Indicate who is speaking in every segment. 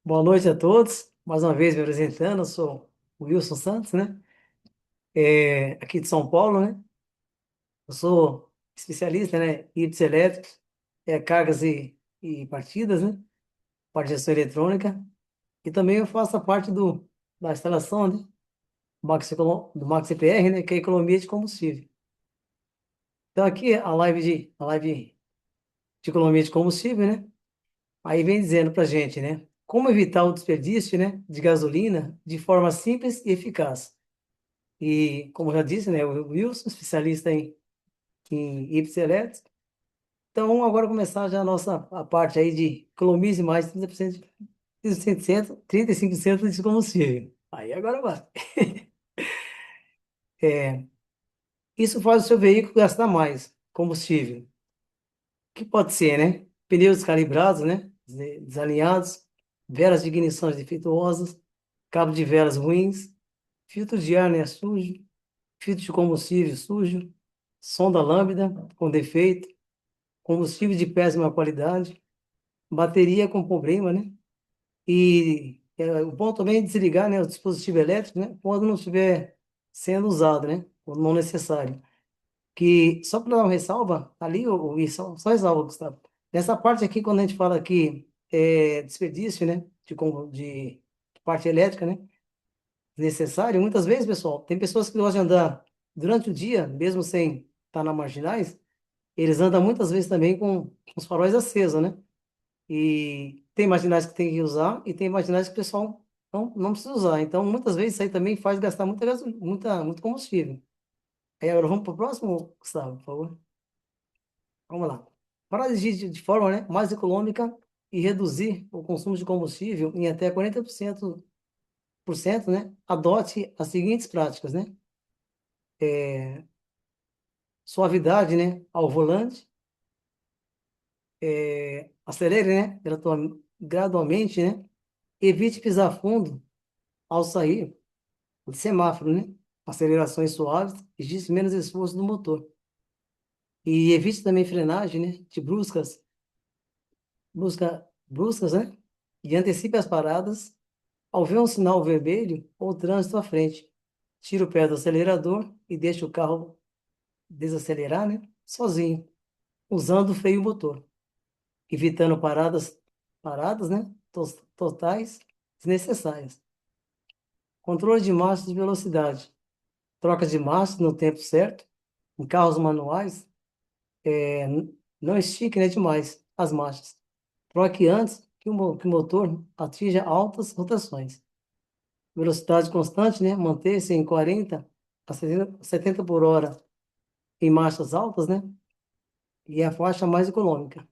Speaker 1: Boa noite a todos. Mais uma vez me apresentando, eu sou o Wilson Santos, né? Aqui de São Paulo, né? Eu sou especialista, né? Em híbridos elétricos, cargas e partidas, né? Parte de gestão eletrônica. E também eu faço a parte da instalação, né? Do Max EPR, né? Que é a economia de combustível. Então aqui a live de economia de combustível, né? Aí vem dizendo pra gente, né? Como evitar o desperdício, né? De gasolina de forma simples e eficaz. E, como eu já disse, né, o Wilson, especialista em híbridos elétricos. Então, vamos agora começar já a parte aí de economize mais 30%, 35% de combustível. Aí agora vai. É, isso faz o seu veículo gastar mais combustível. Que pode ser, né? Pneus descalibrados, né? Desalinhados, velas de ignição defeituosas, cabo de velas ruins, filtro de ar, né, sujo, filtro de combustível sujo, sonda lambda com defeito, combustível de péssima qualidade, bateria com problema, né? O bom também é desligar, né, o dispositivo elétrico, né, quando não estiver sendo usado, né, quando não necessário. Que, só para dar uma ressalva, ali, só ressalva, Gustavo. Nessa parte aqui, quando a gente fala que desperdício, né, de parte elétrica, né, necessário, muitas vezes, pessoal, tem pessoas que gostam de andar durante o dia, mesmo sem estar na marginais, eles andam muitas vezes também com os faróis acesos, né? E tem marginais que tem que usar e tem marginais que o pessoal não precisa usar. Então, muitas vezes isso aí também faz gastar muito combustível. Aí agora vamos para o próximo, Gustavo, por favor. Vamos lá. Para agir de forma, né, mais econômica e reduzir o consumo de combustível em até 40%, né, adote as seguintes práticas, né? Suavidade, né, ao volante, acelere, né, gradualmente, né? Evite pisar fundo ao sair de semáforo, né? Acelerações suaves existe menos esforço do motor. E evite também frenagem, né? De bruscas, né? E antecipe as paradas ao ver um sinal vermelho ou trânsito à frente. Tira o pé do acelerador e deixa o carro desacelerar, né? Sozinho, usando o freio motor, evitando paradas, né? Totais desnecessárias. Controle de marcha de velocidade. Troca de marcha no tempo certo. Em carros manuais, não estique, né, demais as marchas. Troque antes que o motor atinja altas rotações. Velocidade constante, né? Manter-se em 40 a 70 por hora em marchas altas, né? E é a faixa mais econômica.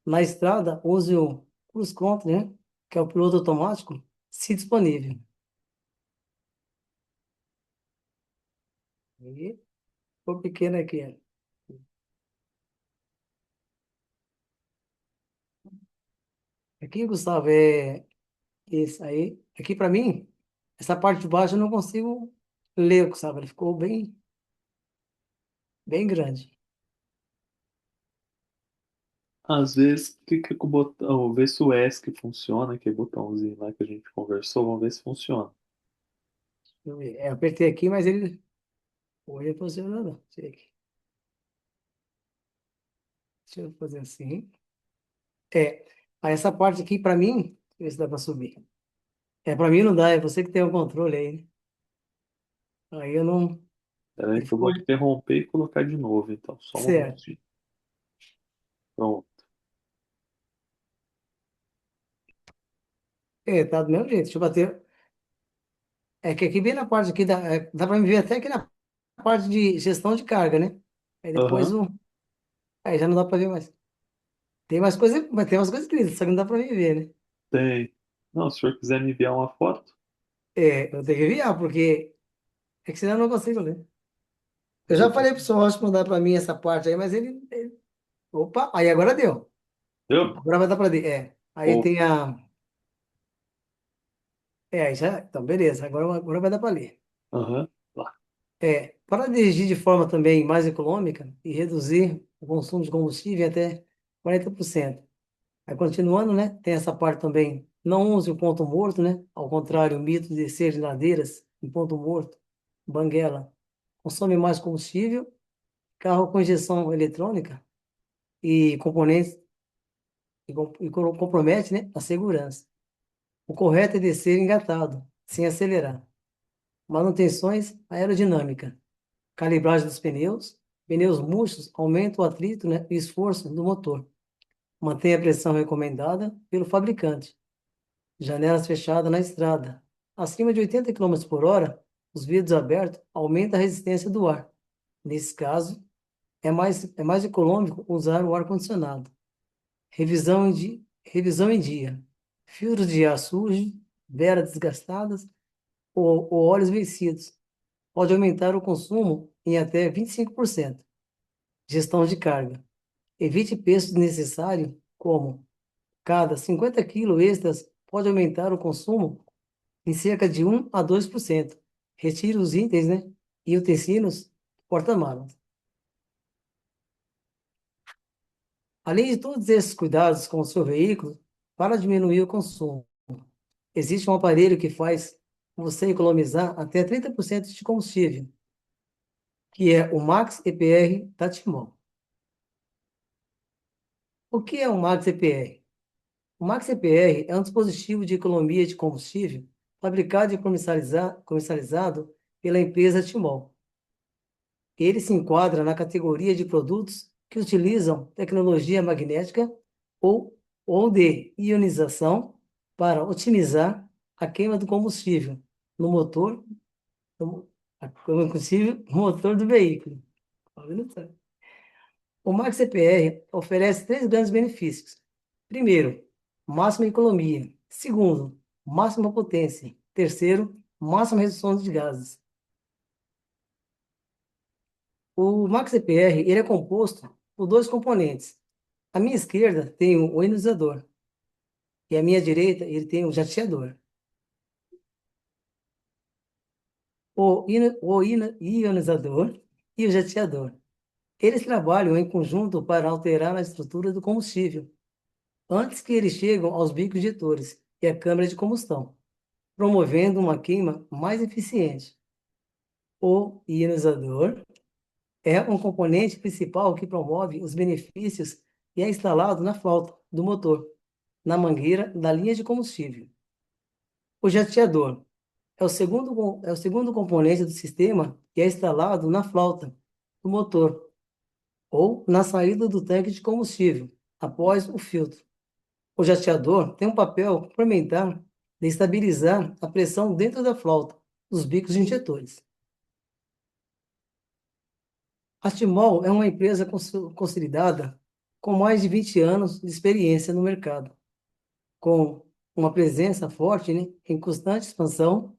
Speaker 1: Na estrada, use o cruise control, né? Que é o piloto automático, se disponível. E ficou pequeno aqui. Aqui, Gustavo, é isso aí. Aqui para mim, essa parte de baixo eu não consigo ler, sabe? Ele ficou bem grande.
Speaker 2: Às vezes, clica com o botão, vê se o ESC funciona, aquele botãozinho lá que a gente conversou, vamos ver se funciona.
Speaker 1: Deixa eu ver. Eu apertei aqui, mas ele hoje funcionou não. Deixa eu fazer assim. É, aí essa parte aqui para mim, deixa eu ver se dá para subir. Para mim não dá, é você que tem o controle aí, né? Aí eu não.
Speaker 2: Peraí
Speaker 1: Ele
Speaker 2: que eu vou
Speaker 1: ficou
Speaker 2: interromper e colocar de novo, então, só um
Speaker 1: certo.
Speaker 2: momentinho. Pronto.
Speaker 1: Tá do mesmo jeito. Deixa eu bater. É que aqui bem na parte aqui dá para me ver até aqui na parte de gestão de carga, né? Aí depois
Speaker 2: Aham,
Speaker 1: aí já não dá para ver mais. Tem mais coisa, mas tem umas coisas escritas, só que não dá para me ver, né?
Speaker 2: tem. Não, se o senhor quiser me enviar uma foto,
Speaker 1: Eu tenho que enviar, porque é que senão eu não consigo ler. Eu
Speaker 2: eu
Speaker 1: já
Speaker 2: vou...
Speaker 1: falei pro senhor Rocha mandar para mim essa parte aí, mas opa, aí agora deu.
Speaker 2: Eu?
Speaker 1: Agora vai dar para ver. Aí
Speaker 2: Ou...
Speaker 1: tem a. Aí já. Então, beleza, agora vai dar para ler.
Speaker 2: Aham, lá.
Speaker 1: Para dirigir de forma também mais econômica e reduzir o consumo de combustível em até 40%. Aí continuando, né? Tem essa parte também. Não use o ponto morto, né? Ao contrário, o mito de descer de ladeiras em ponto morto, banguela, consome mais combustível, carro com injeção eletrônica e componentes e compromete, né, a segurança. O correto é descer engatado, sem acelerar. Manutenções aerodinâmica, calibragem dos pneus, pneus murchos aumentam o atrito, né, e esforço do motor. Mantenha a pressão recomendada pelo fabricante. Janelas fechadas na estrada. Acima de 80 km por hora, os vidros abertos aumentam a resistência do ar. Nesse caso, é mais econômico usar o ar-condicionado. Revisão em dia. Filtros de ar sujo, velas desgastadas ou óleos vencidos. Pode aumentar o consumo em até 25%. Gestão de carga. Evite peso desnecessário, como cada 50 quilos extras pode aumentar o consumo em cerca de 1 a 2%. Retire os itens, né, e utensílios do porta-malas. Além de todos esses cuidados com o seu veículo, para diminuir o consumo, existe um aparelho que faz você economizar até 30% de combustível, que é o Max EPR da Timon. O que é o Max EPR? O Max EPR é um dispositivo de economia de combustível fabricado e comercializado pela empresa Timon. Ele se enquadra na categoria de produtos que utilizam tecnologia magnética ou, ou de ionização para otimizar a queima do combustível no motor, no motor do veículo. Tá vendo só? O Max CPR oferece três grandes benefícios. Primeiro, máxima economia. Segundo, máxima potência. Terceiro, máxima redução de gases. O Max CPR ele é composto por dois componentes. À minha esquerda tem o ionizador e à minha direita ele tem o jateador. O ionizador e o jateador. Eles trabalham em conjunto para alterar a estrutura do combustível, antes que eles cheguem aos bicos injetores e à câmara de combustão, promovendo uma queima mais eficiente. O ionizador é um componente principal que promove os benefícios e é instalado na flauta do motor, na mangueira da linha de combustível. O jateador é o segundo componente do sistema que é instalado na flauta do motor ou na saída do tanque de combustível, após o filtro. O jateador tem um papel complementar de estabilizar a pressão dentro da flauta, dos bicos injetores. A Timol é uma empresa consolidada com mais de 20 anos de experiência no mercado, com uma presença forte, né, em constante expansão,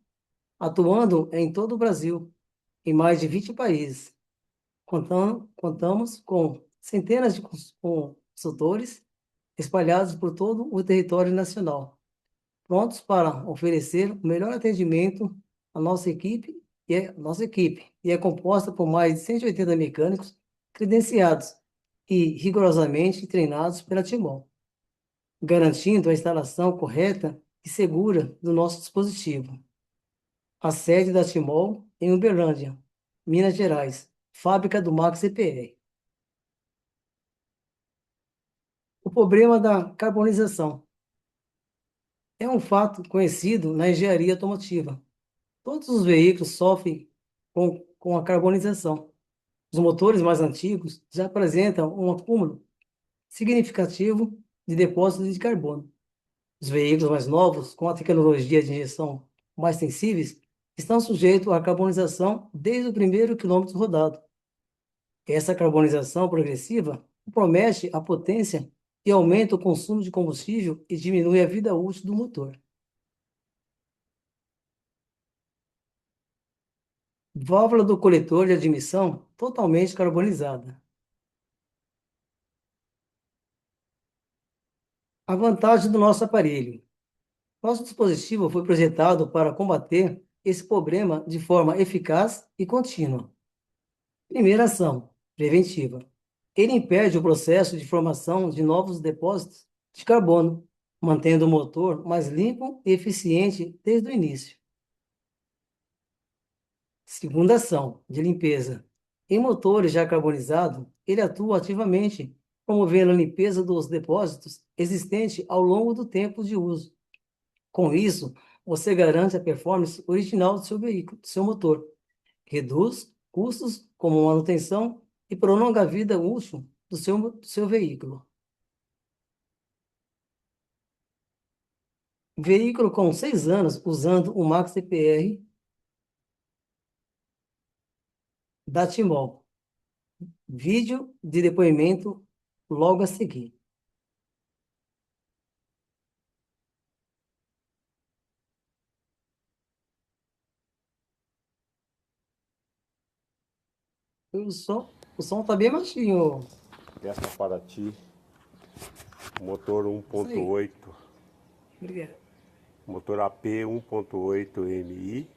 Speaker 1: atuando em todo o Brasil, em mais de 20 países. Contamos com centenas de consultores espalhados por todo o território nacional, prontos para oferecer o melhor atendimento à nossa equipe, e é composta por mais de 180 mecânicos credenciados e rigorosamente treinados pela Timol, garantindo a instalação correta e segura do nosso dispositivo. A sede da Timol em Uberlândia, Minas Gerais, fábrica do Max EPR. O problema da carbonização é um fato conhecido na engenharia automotiva. Todos os veículos sofrem com a carbonização. Os motores mais antigos já apresentam um acúmulo significativo de depósitos de carbono. Os veículos mais novos, com a tecnologia de injeção mais sensíveis, estão sujeitos à carbonização desde o primeiro quilômetro rodado. Essa carbonização progressiva compromete a potência e aumenta o consumo de combustível e diminui a vida útil do motor. Válvula do coletor de admissão totalmente carbonizada. A vantagem do nosso aparelho. Nosso dispositivo foi projetado para combater esse problema de forma eficaz e contínua. Primeira ação, preventiva. Ele impede o processo de formação de novos depósitos de carbono, mantendo o motor mais limpo e eficiente desde o início. Segunda ação, de limpeza. Em motores já carbonizados, ele atua ativamente, promovendo a limpeza dos depósitos existentes ao longo do tempo de uso. Com isso, você garante a performance original do seu veículo, do seu motor, reduz custos como manutenção e prolonga a vida útil do seu veículo. Veículo com 6 anos usando o Max CPR da Timol. Vídeo de depoimento logo a seguir. O som tá bem baixinho.
Speaker 3: Essa para ti, motor
Speaker 1: Isso aí.
Speaker 3: 1.8,
Speaker 1: Obrigado.
Speaker 3: motor AP 1.8 MI.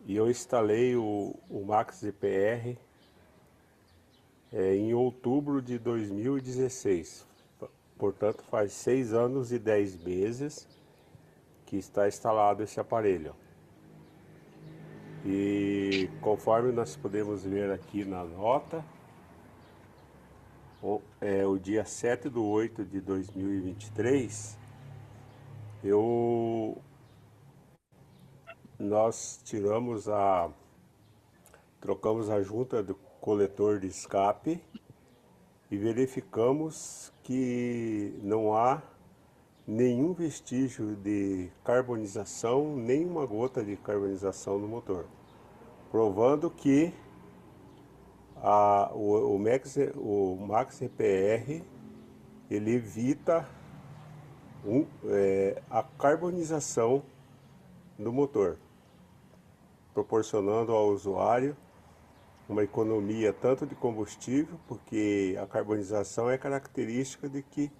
Speaker 3: E eu instalei o Max GPR em outubro de 2016. Portanto, faz 6 anos e 10 meses que está instalado esse aparelho. E conforme nós podemos ver aqui na nota, o dia 7/8 de 2023, nós trocamos a junta do coletor de escape e verificamos que não há nenhum vestígio de carbonização, nem uma gota de carbonização no motor, provando que o Max EPR ele evita a carbonização do motor, proporcionando ao usuário uma economia tanto de combustível, porque a carbonização é característica de que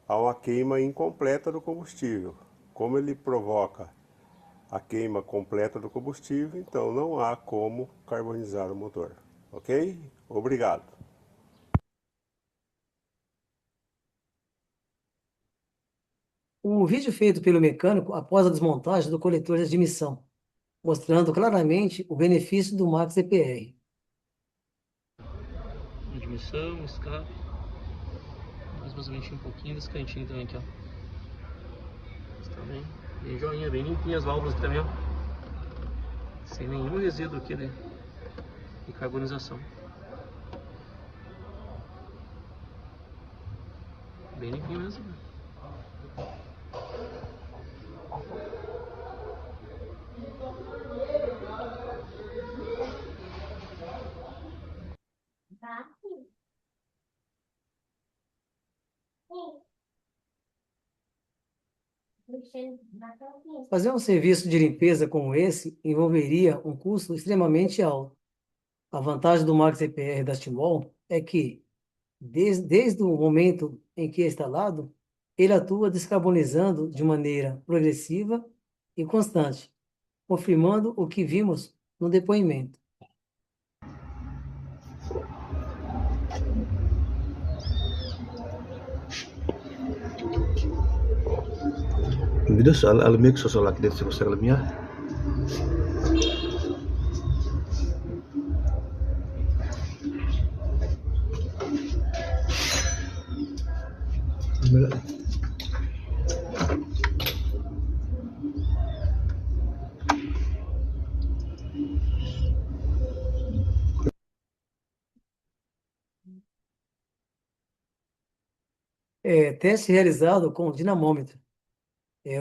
Speaker 3: há uma queima incompleta do combustível. Como ele provoca a queima completa do combustível, então não há como carbonizar o motor. Ok? Obrigado.
Speaker 1: O vídeo feito pelo mecânico após a desmontagem do coletor de admissão, mostrando claramente o benefício do Max EPR.
Speaker 4: Admissão, escape, mais basicamente um pouquinho desse cantinho também aqui, ó. Está bem joinha, bem limpinha as válvulas aqui também, ó. Sem nenhum resíduo aqui de carbonização. Bem limpinho mesmo, né?
Speaker 1: Fazer um serviço de limpeza como esse envolveria um custo extremamente alto. A vantagem do Max EPR da Timol é que, desde o momento em que é instalado, ele atua descarbonizando de maneira progressiva e constante, confirmando o que vimos no depoimento.
Speaker 5: الفيديو سؤال علمي سؤال لكن سؤال علمي
Speaker 1: Teste realizado com dinamômetro.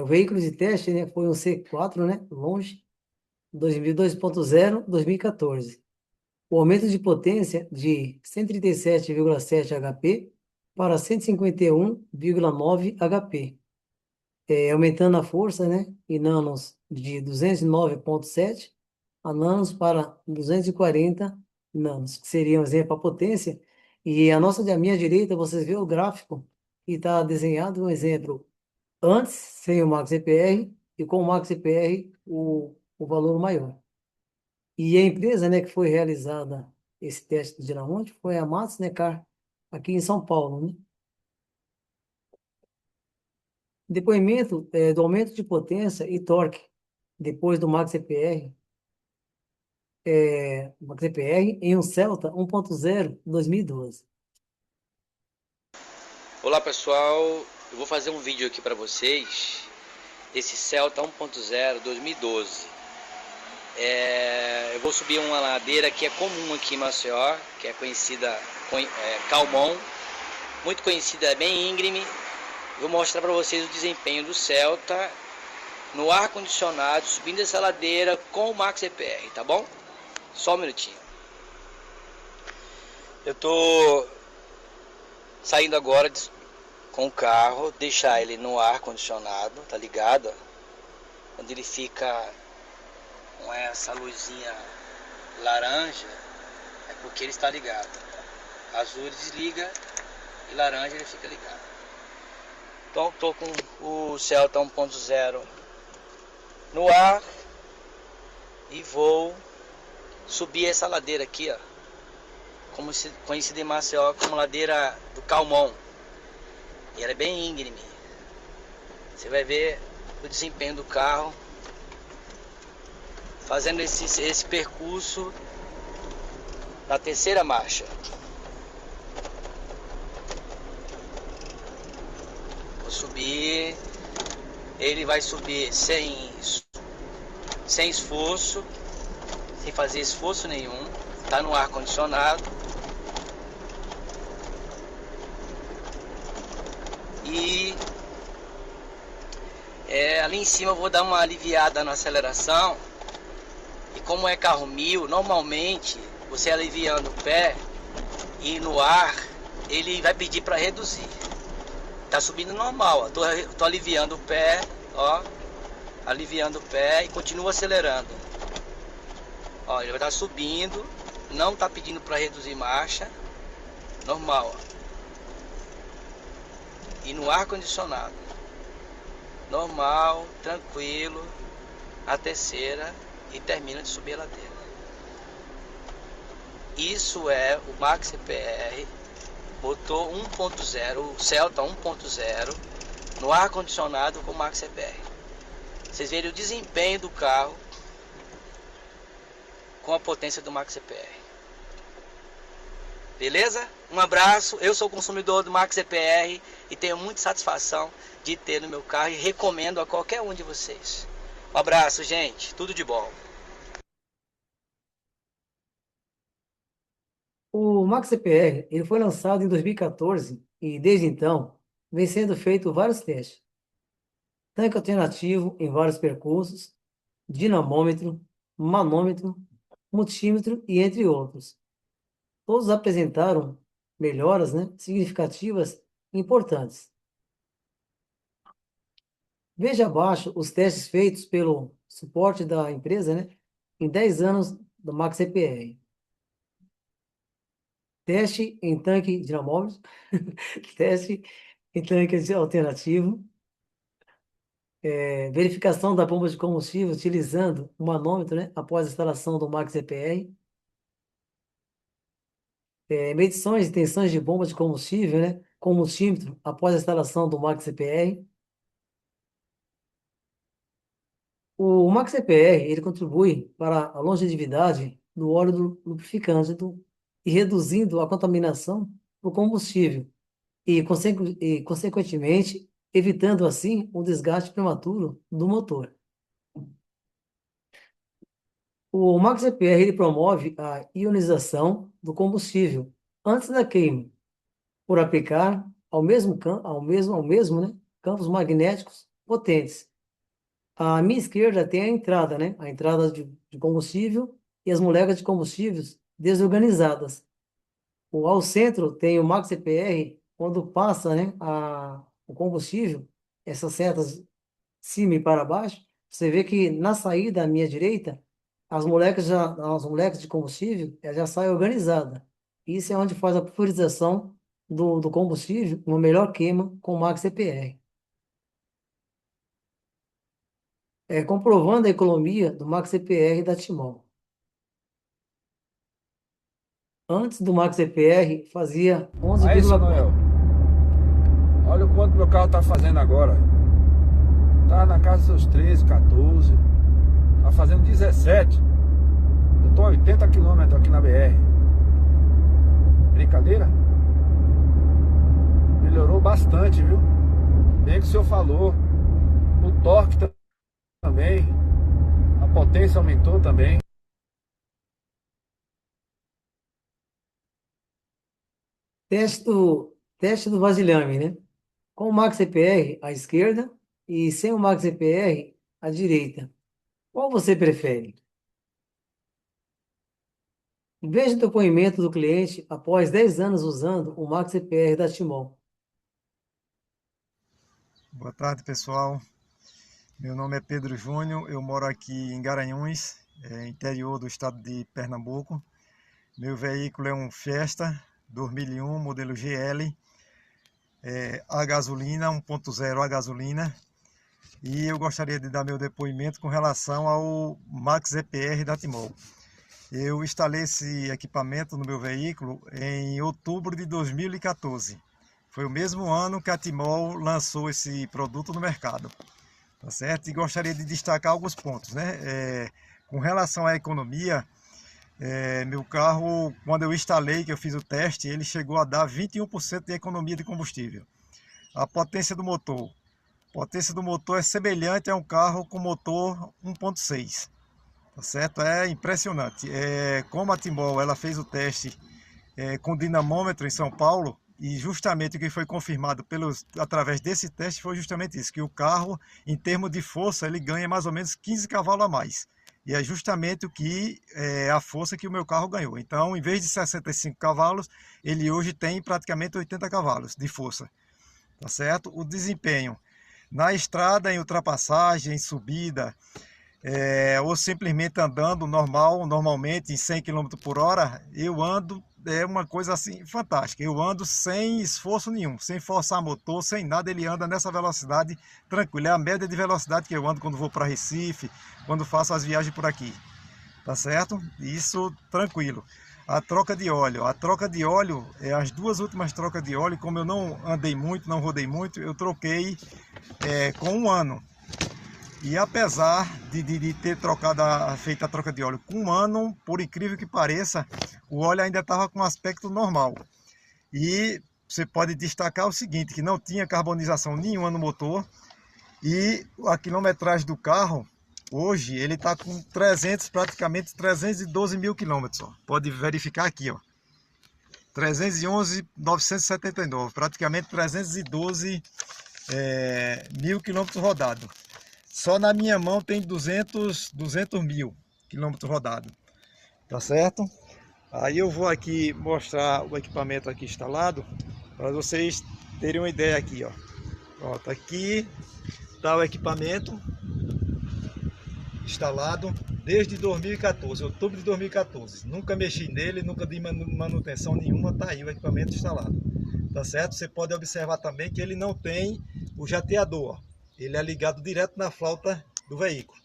Speaker 1: O veículo de teste, né, foi um C4, né, longe, 2002.0, 2014. O aumento de potência de 137,7 HP para 151,9 HP, aumentando a força, né, em nanos de 209,7 a nanos para 240 nanos, que seria um exemplo a potência. E a minha direita, vocês vê o gráfico que está desenhado um exemplo antes, sem o Max CPR, e com o Max CPR, o valor maior. E a empresa, né, que foi realizada esse teste do Giramonte foi a Matos Necar, aqui em São Paulo, né? Depoimento do aumento de potência e torque depois do Max CPR, Max CPR em um Celta 1.0 2012.
Speaker 6: Olá pessoal, eu vou fazer um vídeo aqui para vocês desse Celta 1.0 2012. Eu vou subir uma ladeira que é comum aqui em Maceió, que é conhecida Calmon, muito conhecida, é bem íngreme. Vou mostrar para vocês o desempenho do Celta no ar condicionado, subindo essa ladeira com o Max EPR, tá bom? Só um minutinho. Eu tô saindo agora com o carro, deixar ele no ar condicionado, tá ligado? Quando ele fica com essa luzinha laranja, é porque ele está ligado. Azul ele desliga e laranja ele fica ligado. Então tô com o Celta 1.0 no ar e vou subir essa ladeira aqui, ó, como conhecida em Maceió como ladeira do Calmon. E ela é bem íngreme. Você vai ver o desempenho do carro fazendo esse percurso na terceira marcha. Vou subir. Ele vai subir sem esforço, sem fazer esforço nenhum. Tá no ar condicionado. E ali em cima eu vou dar uma aliviada na aceleração. E como é carro 1000, normalmente você aliviando o pé e no ar, ele vai pedir para reduzir. Tá subindo normal, ó. Tô aliviando o pé, ó, aliviando o pé e continuo acelerando. Ó, ele vai estar subindo, não tá pedindo para reduzir marcha, normal, ó. E no ar condicionado, normal, tranquilo, a terceira e termina de subir a ladeira. Isso é o Max CPR motor 1.0, o Celta 1.0 no ar condicionado com o Max CPR. Vocês verem o desempenho do carro com a potência do Max CPR. Beleza? Um abraço, eu sou consumidor do Max EPR e tenho muita satisfação de ter no meu carro e recomendo a qualquer um de vocês. Um abraço, gente, tudo de bom.
Speaker 1: O Max CPR, ele foi lançado em 2014 e desde então vem sendo feito vários testes. Tanque alternativo em vários percursos, dinamômetro, manômetro, multímetro e entre outros. Todos apresentaram melhoras, né, significativas e importantes. Veja abaixo os testes feitos pelo suporte da empresa, né, em 10 anos do Max CPR. Teste em tanque dinamômetro, teste em tanque alternativo, verificação da bomba de combustível utilizando o manômetro, né, após a instalação do Max CPR, medições de tensões de bomba de combustível, né, com multímetro após a instalação do Max CPR. O Max CPR, ele contribui para a longevidade do óleo do lubrificante e reduzindo a contaminação do combustível e, consequentemente, evitando assim o desgaste prematuro do motor. O Max CPR, ele promove a ionização do combustível antes da queima, por aplicar ao mesmo, né, campos magnéticos potentes. À minha esquerda tem a entrada, né? A entrada de combustível e as moléculas de combustíveis desorganizadas. Ao centro tem o Max CPR, quando passa, né, o combustível, essas setas de cima e para baixo, você vê que na saída à minha direita, as moléculas de combustível ela já saem organizada. Isso é onde faz a pulverização do combustível, uma melhor queima com o Max CPR. Comprovando a economia do Max CPR da Timol. Antes do Max EPR, fazia
Speaker 7: Aí, seu
Speaker 1: 11,4.
Speaker 7: Noel, olha o quanto meu carro tá fazendo agora. Tá na casa dos seus 13, 14. Tá fazendo 17. Eu tô a 80 km aqui na BR. Brincadeira? Melhorou bastante, viu? Bem que o senhor falou. O torque também. A potência aumentou também.
Speaker 1: Teste do vasilhame, né? Com o Max EPR à esquerda e sem o Max EPR à direita. Qual você prefere? Veja o depoimento do cliente após 10 anos usando o Max EPR da Timol.
Speaker 8: Boa tarde, pessoal. Meu nome é Pedro Júnior, eu moro aqui em Garanhuns, interior do estado de Pernambuco. Meu veículo é um Fiesta 2001, modelo GL, a gasolina, 1.0 a gasolina. E eu gostaria de dar meu depoimento com relação ao Max EPR da Timol. Eu instalei esse equipamento no meu veículo em outubro de 2014. Foi o mesmo ano que a Timol lançou esse produto no mercado, tá certo? E gostaria de destacar alguns pontos, né? Com relação à economia, meu carro, quando eu instalei, que eu fiz o teste, ele chegou a dar 21% de economia de combustível. A potência do motor. A potência do motor é semelhante a um carro com motor 1.6. Tá certo? É impressionante. Como a Timol ela fez o teste com dinamômetro em São Paulo, e justamente o que foi confirmado através desse teste foi justamente isso, que o carro, em termos de força, ele ganha mais ou menos 15 cavalos a mais. E é justamente a força que o meu carro ganhou. Então, em vez de 65 cavalos, ele hoje tem praticamente 80 cavalos de força. Tá certo? O desempenho na estrada, em ultrapassagem, em subida, ou simplesmente andando normalmente em 100 km por hora, eu ando, é uma coisa assim fantástica. Eu ando sem esforço nenhum, sem forçar motor, sem nada, ele anda nessa velocidade tranquila. É a média de velocidade que eu ando quando vou para Recife, quando faço as viagens por aqui. Tá certo? Isso tranquilo. A troca de óleo. A troca de óleo, as duas últimas trocas de óleo, como eu não andei muito, não rodei muito, eu troquei com um ano. E apesar de ter feito a troca de óleo com um ano, por incrível que pareça, o óleo ainda estava com um aspecto normal. E você pode destacar o seguinte, que não tinha carbonização nenhuma no motor, e a quilometragem do carro, hoje, ele está com praticamente 312 mil quilômetros. Pode verificar aqui, ó. 311.979, praticamente 312 mil quilômetros rodados. Só na minha mão tem 200 mil quilômetros rodados, tá certo? Aí eu vou aqui mostrar o equipamento aqui instalado, para vocês terem uma ideia aqui, ó. Pronto, aqui está o equipamento instalado desde 2014, outubro de 2014. Nunca mexi nele, nunca dei manutenção nenhuma, tá aí o equipamento instalado, tá certo? Você pode observar também que ele não tem o jateador, ó. Ele é ligado direto na flauta do veículo,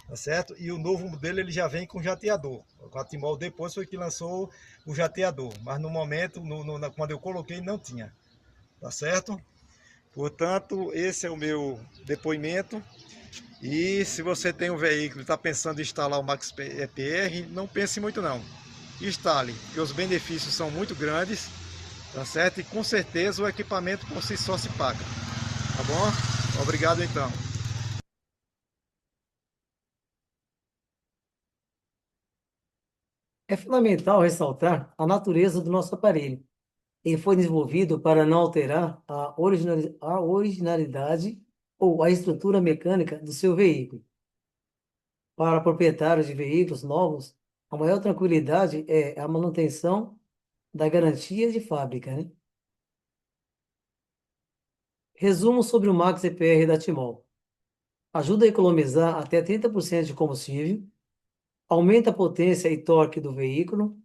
Speaker 8: tá certo? E o novo modelo ele já vem com jateador. A Timol depois foi que lançou o jateador, mas no momento, quando eu coloquei, não tinha, tá certo? Portanto, esse é o meu depoimento. E se você tem um veículo e está pensando em instalar o Max EPR, não pense muito não. Instale, porque os benefícios são muito grandes, tá certo? E com certeza o equipamento por si só se paga, tá bom? Obrigado então.
Speaker 1: É fundamental ressaltar a natureza do nosso aparelho. Ele foi desenvolvido para não alterar a originalidade ou a estrutura mecânica do seu veículo. Para proprietários de veículos novos, a maior tranquilidade é a manutenção da garantia de fábrica, né? Resumo sobre o Max EPR da Timol. Ajuda a economizar até 30% de combustível, aumenta a potência e torque do veículo,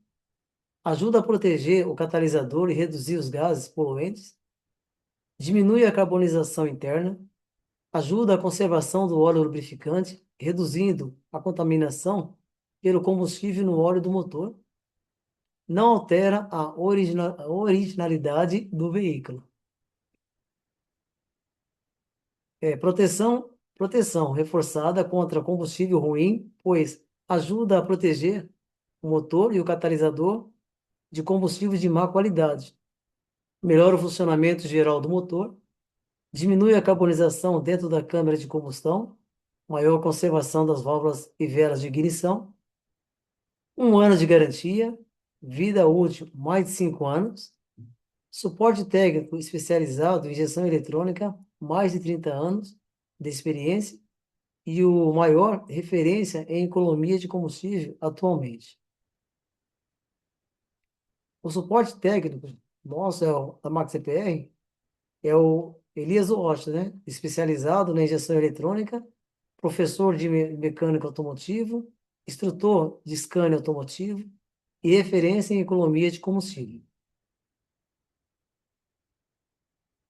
Speaker 1: ajuda a proteger o catalisador e reduzir os gases poluentes, diminui a carbonização interna, ajuda a conservação do óleo lubrificante, reduzindo a contaminação pelo combustível no óleo do motor, não altera a originalidade do veículo. Proteção reforçada contra combustível ruim, pois ajuda a proteger o motor e o catalisador de combustíveis de má qualidade. Melhora o funcionamento geral do motor, diminui a carbonização dentro da câmara de combustão, maior conservação das válvulas e velas de ignição, 1 ano de garantia, vida útil mais de 5 anos, suporte técnico especializado em injeção eletrônica, mais de 30 anos de experiência e o maior referência em economia de combustível atualmente. O suporte técnico nosso, da Max CPR, é o Elias Rocha, né? Especializado na injeção eletrônica, professor de mecânica automotivo, instrutor de Scania automotivo e referência em economia de combustível.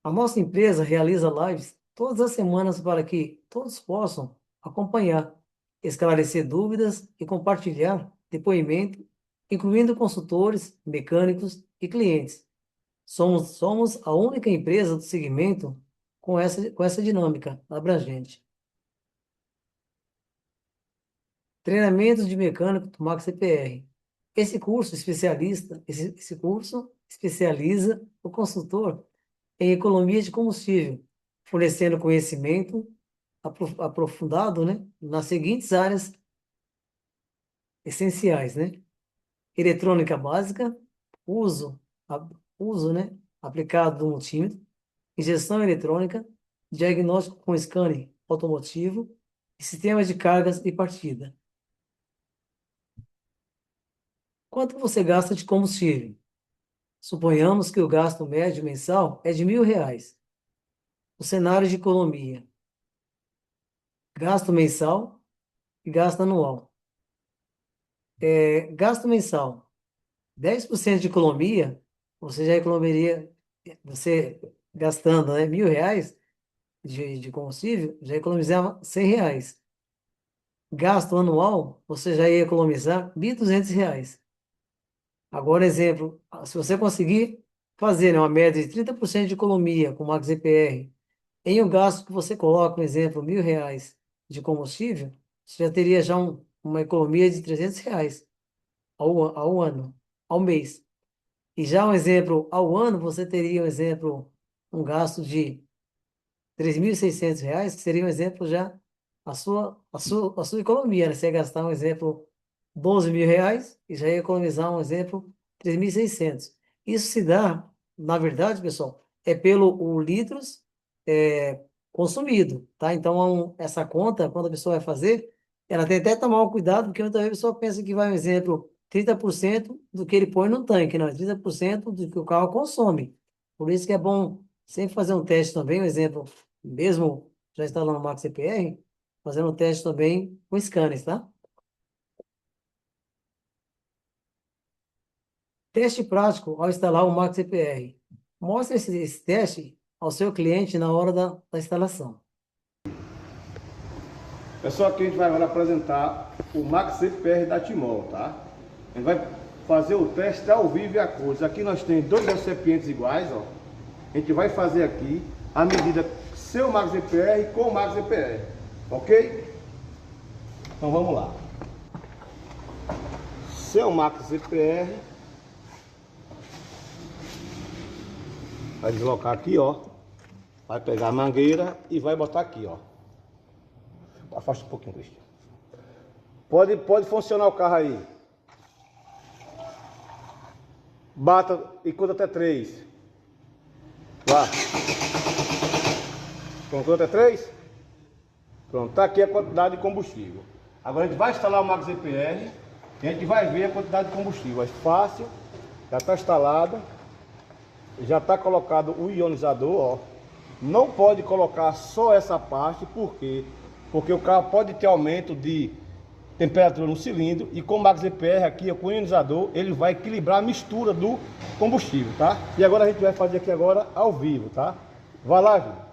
Speaker 1: A nossa empresa realiza lives todas as semanas para que todos possam acompanhar, esclarecer dúvidas e compartilhar depoimento, incluindo consultores, mecânicos e clientes. Somos a única empresa do segmento com essa dinâmica abrangente. Treinamento de mecânico do Max CPR. Esse curso especializa o consultor em economia de combustível, fornecendo conhecimento aprofundado, né, nas seguintes áreas essenciais, né? Eletrônica básica, uso, né, aplicado do multímetro, injeção eletrônica, diagnóstico com scanner automotivo e sistemas de cargas e partida. Quanto você gasta de combustível? Suponhamos que o gasto médio mensal é de R$ 1.000. O cenário de economia: gasto mensal e gasto anual. Gasto mensal, 10% de economia, você já economizaria, você gastando, né, R$ 1.000 de combustível, já economizava R$ 100. Gasto anual, você já ia economizar R$ 1.200. Agora, exemplo, se você conseguir fazer, né, uma média de 30% de economia com o Max EPR, em um gasto que você coloca, um exemplo, R$ 1.000 de combustível, você já teria já uma economia de R$ 300 ao ano, ao mês. E já um exemplo, ao ano, você teria um exemplo, um gasto de R$ 3.600, que seria um exemplo já a sua economia, né? Você ia gastar um exemplo R$ 12.000 e já ia economizar um exemplo 3.600. Isso se dá, na verdade, pessoal, é pelo o litros consumido, tá? Então, essa conta, quando a pessoa vai fazer, ela tem até que tomar um cuidado, porque muitas vezes a pessoa pensa que vai, um exemplo, 30% do que ele põe no tanque, não, é 30% do que o carro consome. Por isso que é bom sempre fazer um teste também, um exemplo, mesmo já instalando o Max CPR, fazendo um teste também com scanners, tá? Teste prático ao instalar o Max CPR. Mostre esse teste ao seu cliente na hora da instalação.
Speaker 9: Pessoal, aqui a gente vai agora apresentar o Max CPR da Timol, tá? A gente vai fazer o teste ao vivo e a cores. Aqui nós temos dois recipientes iguais, ó. A gente vai fazer aqui a medida seu Max CPR com o Max CPR, ok? Então vamos lá. Seu Max CPR. Vai deslocar aqui, ó. Vai pegar a mangueira e vai botar aqui, ó. Afasta um pouquinho, Cristian. Pode funcionar o carro aí. Bata e conta até 3. Vá. Contou até 3? Pronto, tá aqui a quantidade de combustível. Agora a gente vai instalar o Max EPR e a gente vai ver a quantidade de combustível. É fácil, já está instalado. Já está colocado o ionizador, ó. Não pode colocar só essa parte, por quê? Porque o carro pode ter aumento de temperatura no cilindro e com o Max EPR aqui, com o ionizador, ele vai equilibrar a mistura do combustível, tá? E agora a gente vai fazer aqui agora ao vivo, tá? Vai lá, Júlio.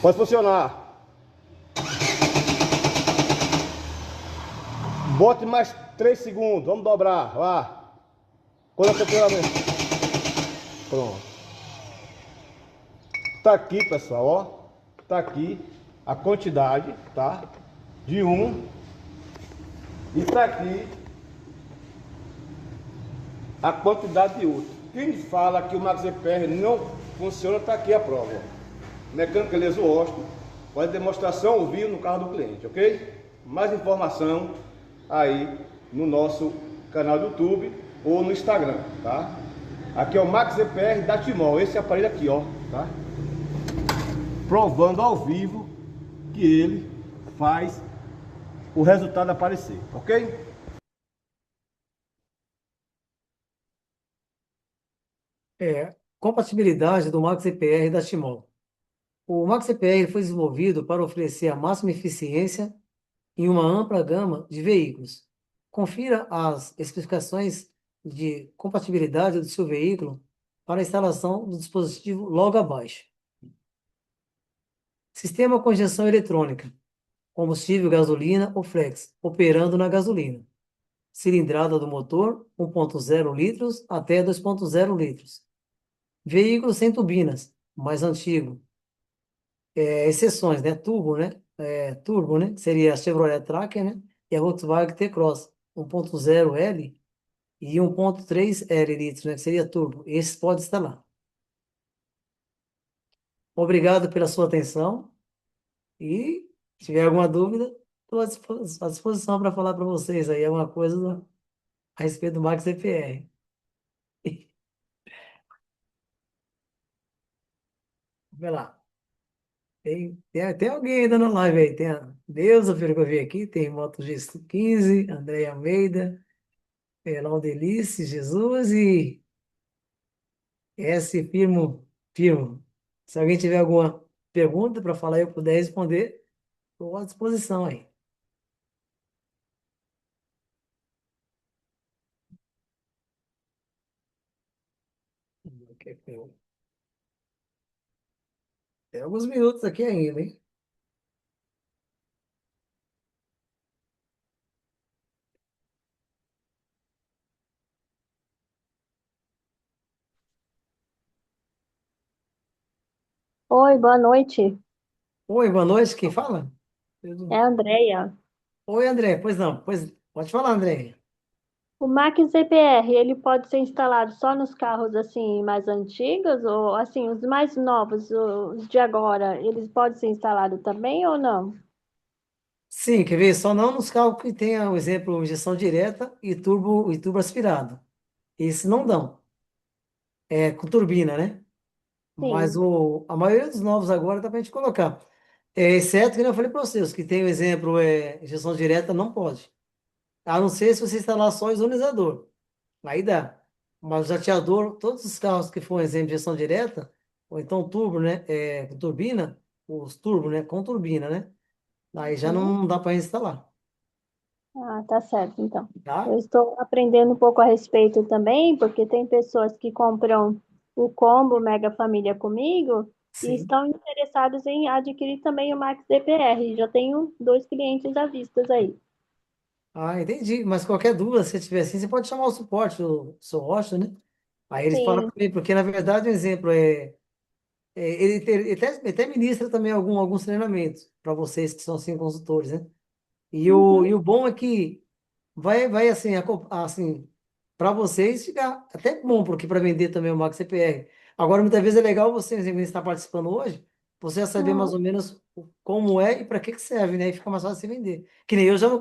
Speaker 9: Pode funcionar. Bote mais 3 segundos, vamos dobrar, vá. Quando a temperatura... Pronto. Tá aqui, pessoal, ó. Tá aqui a quantidade, tá? De um. E tá aqui a quantidade de outro. Quem fala que o MaxEPR não funciona, tá aqui a prova. Mecânica Leso-Osto, faz demonstração ao vivo no carro do cliente, ok? Mais informação aí no nosso canal do YouTube ou no Instagram, tá? Aqui é o MaxEPR da Timol, esse aparelho aqui, ó, tá? Provando ao vivo que ele faz o resultado aparecer, ok?
Speaker 1: Compatibilidade do MaxEPR da Timol. O MaxEPR foi desenvolvido para oferecer a máxima eficiência em uma ampla gama de veículos. Confira as especificações de compatibilidade do seu veículo para a instalação do dispositivo logo abaixo. Sistema com injeção eletrônica, combustível gasolina ou flex, operando na gasolina. Cilindrada do motor, 1.0 litros até 2.0 litros. Veículo sem turbinas, mais antigo. Exceções, né? Turbo, né? Seria a Chevrolet Tracker, né? E a Volkswagen T-Cross, 1.0 L e 1.3 L litros, né? Que seria turbo. Esses pode instalar. Obrigado pela sua atenção e se tiver alguma dúvida, estou à disposição para falar para vocês aí alguma coisa a respeito do Max EPR. Vai lá. Tem alguém ainda na live aí. Tem a Deusa, pelo que eu vi aqui. Tem Moto G15, André Almeida, Laudelice, Jesus e S. Firmo. Se alguém tiver alguma pergunta para falar e eu puder responder, estou à disposição aí. Tem alguns minutos aqui ainda, hein?
Speaker 10: Oi, boa noite.
Speaker 1: Oi, boa noite. Quem fala?
Speaker 10: É a Andrea.
Speaker 1: Oi, André. Pois não. Pois, pode falar, André.
Speaker 10: O Max EPR, ele pode ser instalado só nos carros assim mais antigos ou assim os mais novos, os de agora, eles podem ser instalados também ou não?
Speaker 1: Sim, quer ver? Só não nos carros que tenha, o exemplo, injeção direta e turbo aspirado. Esses não dão. É com turbina, né? Mas
Speaker 10: Sim.
Speaker 1: a maioria dos novos agora dá para a gente colocar. Exceto que eu falei para vocês, que tem o exemplo, injeção direta, não pode. A não ser se você instalar só ionizador. Aí dá. Mas o jateador, todos os carros que for exemplo de injeção direta, ou então turbo, né? Com turbina, os turbo, né? Com turbina, né? Aí já
Speaker 10: Uhum.
Speaker 1: não dá para instalar.
Speaker 10: Ah, tá certo, então.
Speaker 1: Tá?
Speaker 10: Eu estou aprendendo um pouco a respeito também, porque tem pessoas que compram o combo Mega Família comigo e
Speaker 1: Sim.
Speaker 10: estão interessados em adquirir também o Max DPR. Já tenho 2 clientes à vista aí.
Speaker 1: Ah, entendi. Mas qualquer dúvida, se tiver assim, você pode chamar o suporte do seu rosto, né? Aí eles falam
Speaker 10: Sim.
Speaker 1: comigo, porque na verdade, um exemplo ele até ministra também alguns treinamentos para vocês que são assim consultores, né? E o
Speaker 10: Uhum.
Speaker 1: bom é que vai assim, assim para vocês ficar até bom, porque para vender também o Max CPR. Agora, muitas vezes é legal você, exemplo, você está participando hoje, você já saber mais
Speaker 10: Uhum.
Speaker 1: ou menos como é e para que serve, né? E fica mais fácil você vender. Que nem eu já não,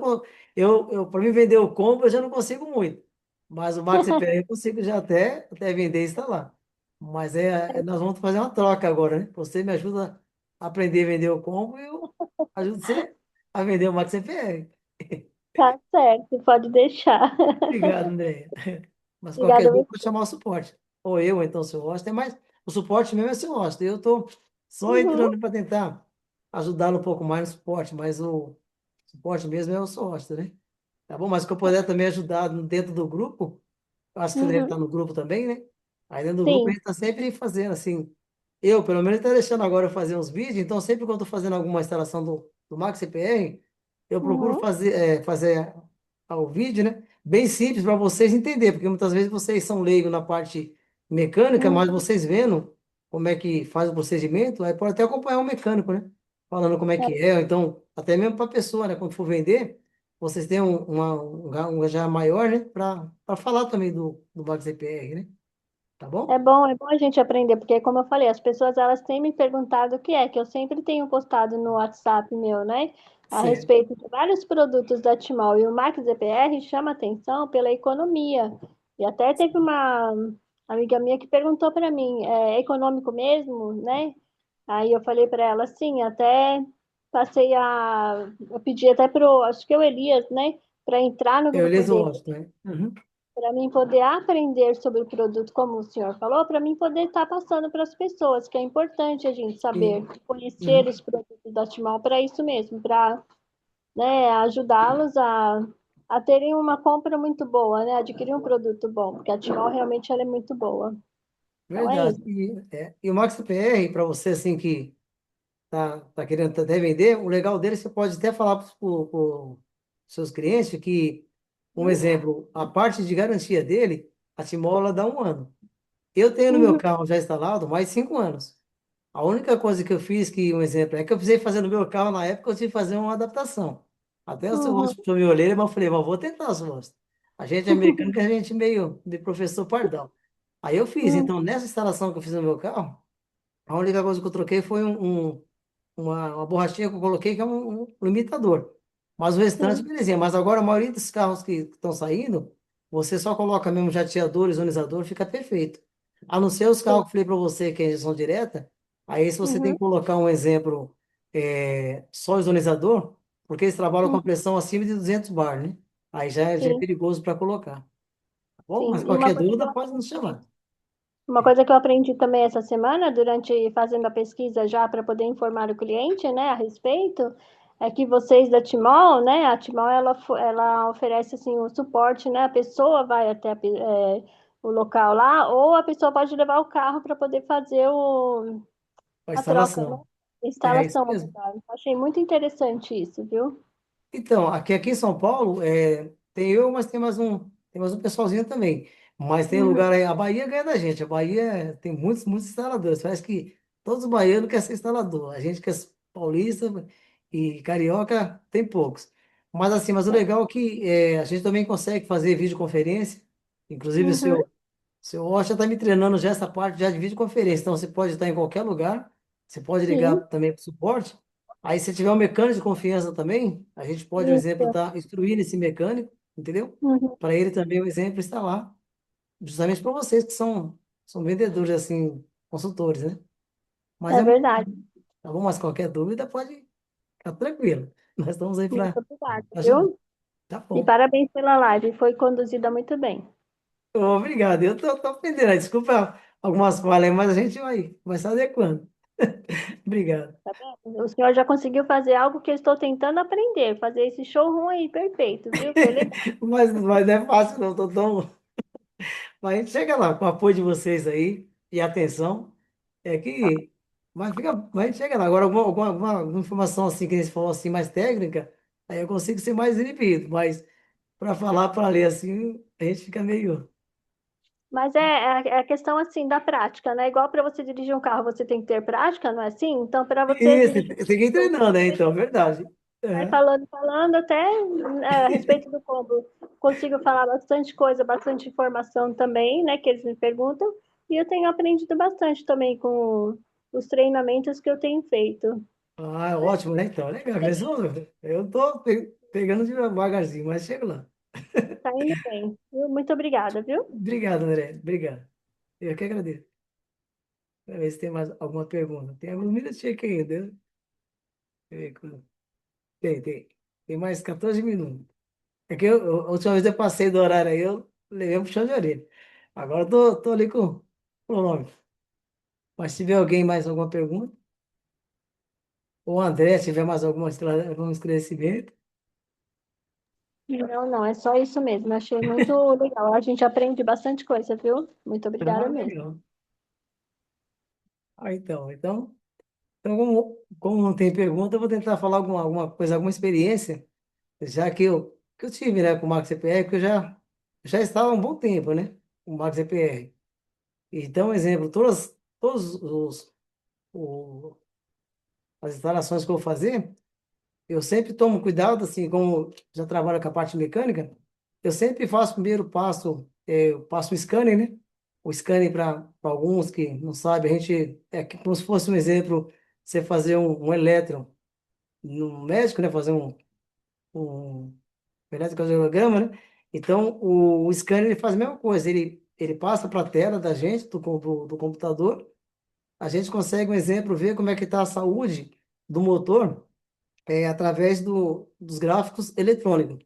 Speaker 1: para mim vender o combo eu já não consigo muito, mas o Max CPR eu consigo já até vender e instalar. Mas nós vamos fazer uma troca agora, né? Você me ajuda a aprender a vender o combo e eu ajudo você a vender o Max CPR.
Speaker 10: Tá certo, pode deixar.
Speaker 1: Obrigado, André. Mas qualquer
Speaker 10: Obrigada a
Speaker 1: dúvida, pode
Speaker 10: você.
Speaker 1: chamar o suporte. Ou eu, ou então o seu host. Mas o suporte mesmo é seu host. Eu estou só
Speaker 10: Uhum.
Speaker 1: entrando para tentar ajudá-lo um pouco mais no suporte, mas o suporte mesmo é o seu host, né? Tá bom? Mas que eu puder também ajudar dentro do grupo, eu acho que você deve
Speaker 10: Uhum.
Speaker 1: estar no grupo também, né? Aí dentro do grupo a
Speaker 10: Sim.
Speaker 1: gente está sempre fazendo assim. Eu, pelo menos, está deixando agora eu fazer uns vídeos, então sempre quando eu estou fazendo alguma instalação do Max CPR, eu procuro
Speaker 10: Uhum.
Speaker 1: fazer ao vídeo, né? Bem simples para vocês entenderem, porque muitas vezes vocês são leigos na parte mecânica, mas
Speaker 10: Uhum.
Speaker 1: vocês vendo como é que faz o procedimento, aí pode até acompanhar o mecânico, né? Falando como é que é, ou então, até mesmo para a pessoa, né? Quando for vender, vocês têm um já maior, né? Para falar também do Max EPR, né? Tá bom?
Speaker 10: É bom a gente aprender, porque como eu falei, as pessoas elas têm me perguntado o que é, que eu sempre tenho postado no WhatsApp meu, né, a
Speaker 1: Certo.
Speaker 10: respeito de vários produtos da Timol, e o Max EPR chama atenção pela economia. E até teve uma amiga minha que perguntou para mim, é econômico mesmo, né? Aí eu falei para ela, sim, até eu pedi até pro, acho que é o Elias, né, para entrar no
Speaker 1: Eu
Speaker 10: grupo
Speaker 1: lhes
Speaker 10: dele
Speaker 1: gosto, né? Uhum.
Speaker 10: para mim poder aprender sobre o produto, como o senhor falou, para mim poder estar passando para as pessoas, que é importante a gente saber,
Speaker 1: Sim.
Speaker 10: conhecer
Speaker 1: Uhum.
Speaker 10: os produtos da Timol para isso mesmo, para, né, ajudá-los a terem uma compra muito boa, né, adquirir um produto bom, porque a Timol realmente ela é muito boa. Então é
Speaker 1: Verdade.
Speaker 10: isso.
Speaker 1: E o Max PR, para você assim que tá querendo até vender, o legal dele, você pode até falar para os seus clientes que, um exemplo, a parte de garantia dele, a Timola dá 1 ano. Eu tenho no meu
Speaker 10: Uhum,
Speaker 1: carro já instalado mais 5 anos. A única coisa que eu fiz, que um exemplo, é que eu precisei fazer no meu carro na época, eu tive que fazer uma adaptação. Até o seu
Speaker 10: uhum,
Speaker 1: rosto puxou minha orelha, mas eu falei, mas vou tentar, seu rosto. A gente é mecânico, a gente é meio de professor pardal. Aí eu fiz,
Speaker 10: uhum,
Speaker 1: então nessa instalação que eu fiz no meu carro, a única coisa que eu troquei foi uma borrachinha que eu coloquei, que é um limitador. Mas o restante,
Speaker 10: sim,
Speaker 1: belezinha. Mas agora a maioria dos carros que estão saindo, você só coloca mesmo jateador, ionizador, fica perfeito. A não ser os carros
Speaker 10: sim,
Speaker 1: que eu falei para você, que é injeção direta, aí se você tem
Speaker 10: uhum,
Speaker 1: que colocar um exemplo, só ionizador, porque eles trabalham com
Speaker 10: uhum,
Speaker 1: a pressão acima de 200 bar, né? Aí já é
Speaker 10: sim,
Speaker 1: perigoso para colocar. Tá bom?
Speaker 10: sim.
Speaker 1: Mas
Speaker 10: E uma
Speaker 1: qualquer
Speaker 10: coisa que
Speaker 1: dúvida,
Speaker 10: eu
Speaker 1: pode nos
Speaker 10: aprendi
Speaker 1: chamar.
Speaker 10: Uma coisa que eu aprendi também essa semana, durante fazendo a pesquisa já para poder informar o cliente, né, a respeito, é que vocês da Timol, né, a Timol ela oferece assim o suporte, né, a pessoa vai até o local lá, ou a pessoa pode levar o carro para poder fazer
Speaker 1: A
Speaker 10: a troca, né,
Speaker 1: instalação.
Speaker 10: a
Speaker 1: É isso
Speaker 10: instalação, na
Speaker 1: mesmo.
Speaker 10: verdade. Achei muito interessante isso, viu?
Speaker 1: Então, aqui em São Paulo, tem eu, mas tem mais um pessoalzinho também. Mas tem
Speaker 10: Uhum.
Speaker 1: lugar aí, a Bahia ganha da gente. A Bahia tem muitos, muitos instaladores. Parece que todos os baianos querem ser instalador. A gente que é paulista e carioca tem poucos. Mas o legal é que a gente também consegue fazer videoconferência. Inclusive, o
Speaker 10: Uhum.
Speaker 1: seu Rocha está me treinando já essa parte já de videoconferência. Então, você pode estar em qualquer lugar. Você pode ligar
Speaker 10: Sim,
Speaker 1: também para o suporte. Aí, se tiver um mecânico de confiança também, a gente pode, um exemplo,
Speaker 10: isso.
Speaker 1: estar instruindo esse mecânico, entendeu?
Speaker 10: Uhum.
Speaker 1: Para ele também, o exemplo, está lá, justamente para vocês que são vendedores, assim, consultores, né? Mas
Speaker 10: É
Speaker 1: é muito
Speaker 10: verdade.
Speaker 1: bom, tá bom? Mas qualquer dúvida pode ficar tranquilo. Nós estamos aí
Speaker 10: Muito
Speaker 1: para
Speaker 10: obrigada,
Speaker 1: ajudar.
Speaker 10: viu?
Speaker 1: Tá
Speaker 10: E
Speaker 1: bom.
Speaker 10: parabéns pela live, foi conduzida muito bem.
Speaker 1: Obrigado. Eu tô aprendendo. Aí, desculpa algumas falhas aí, mas a gente vai se adequando. Obrigado.
Speaker 10: Tá vendo? O senhor já conseguiu fazer algo que eu estou tentando aprender, fazer esse showroom aí perfeito, viu? Foi legal.
Speaker 1: Mas não é fácil, não. Tô tão... Mas a gente chega lá, com o apoio de vocês aí e atenção. É que. Mas a gente chega lá. Agora, alguma informação assim que eles falam assim, mais técnica, aí eu consigo ser mais inibido. Mas para falar, para ler assim, a gente fica meio.
Speaker 10: Mas é a questão assim da prática, né? Igual para você dirigir um carro, você tem que ter prática, não é assim? Então, para você
Speaker 1: Isso,
Speaker 10: dirigir,
Speaker 1: você tem que ir treinando, né? Então, verdade.
Speaker 10: vai
Speaker 1: É.
Speaker 10: falando, falando, até a respeito do combo, consigo falar bastante coisa, bastante informação também, né? Que eles me perguntam, e eu tenho aprendido bastante também com os treinamentos que eu tenho feito.
Speaker 1: Ah, ótimo, né? Então, legal. Eu tô pegando devagarzinho, mas chego lá.
Speaker 10: Tá indo bem, viu? Muito obrigada, viu?
Speaker 1: Obrigado, André. Obrigado. Eu que agradeço. Para ver se tem mais alguma pergunta. Tem alguns minutinhos aqui ainda. Deixa eu ver tem. Tem mais 14 minutos. É que a última vez eu passei do horário aí, eu levei um puxão de orelha. Agora eu tô ali com o cronômetro. Mas se tiver alguém mais alguma pergunta, ou o André, se tiver mais algum esclarecimento.
Speaker 10: Não, não, é só isso mesmo. Achei muito legal. A gente aprende bastante coisa, viu? Muito obrigada
Speaker 1: Ah,
Speaker 10: mesmo.
Speaker 1: legal. Ah, então como não tem pergunta, eu vou tentar falar alguma coisa, alguma experiência, já que que eu tive, né, com o Max CPR, porque já estava há um bom tempo, né, com o Max CPR. Então, exemplo, todos o- as instalações que eu vou fazer, eu sempre tomo cuidado, assim, como já trabalho com a parte mecânica, eu sempre faço primeiro passo, eu passo o scanner, né? O scanner para alguns que não sabem, a gente, como se fosse um exemplo, você fazer um eletro no médico, né? Fazer um eletrocardiograma, né? Então, o scanner ele faz a mesma coisa, ele passa para a tela da gente, do computador, a gente consegue, um exemplo, ver como é que está a saúde do motor através dos gráficos eletrônicos.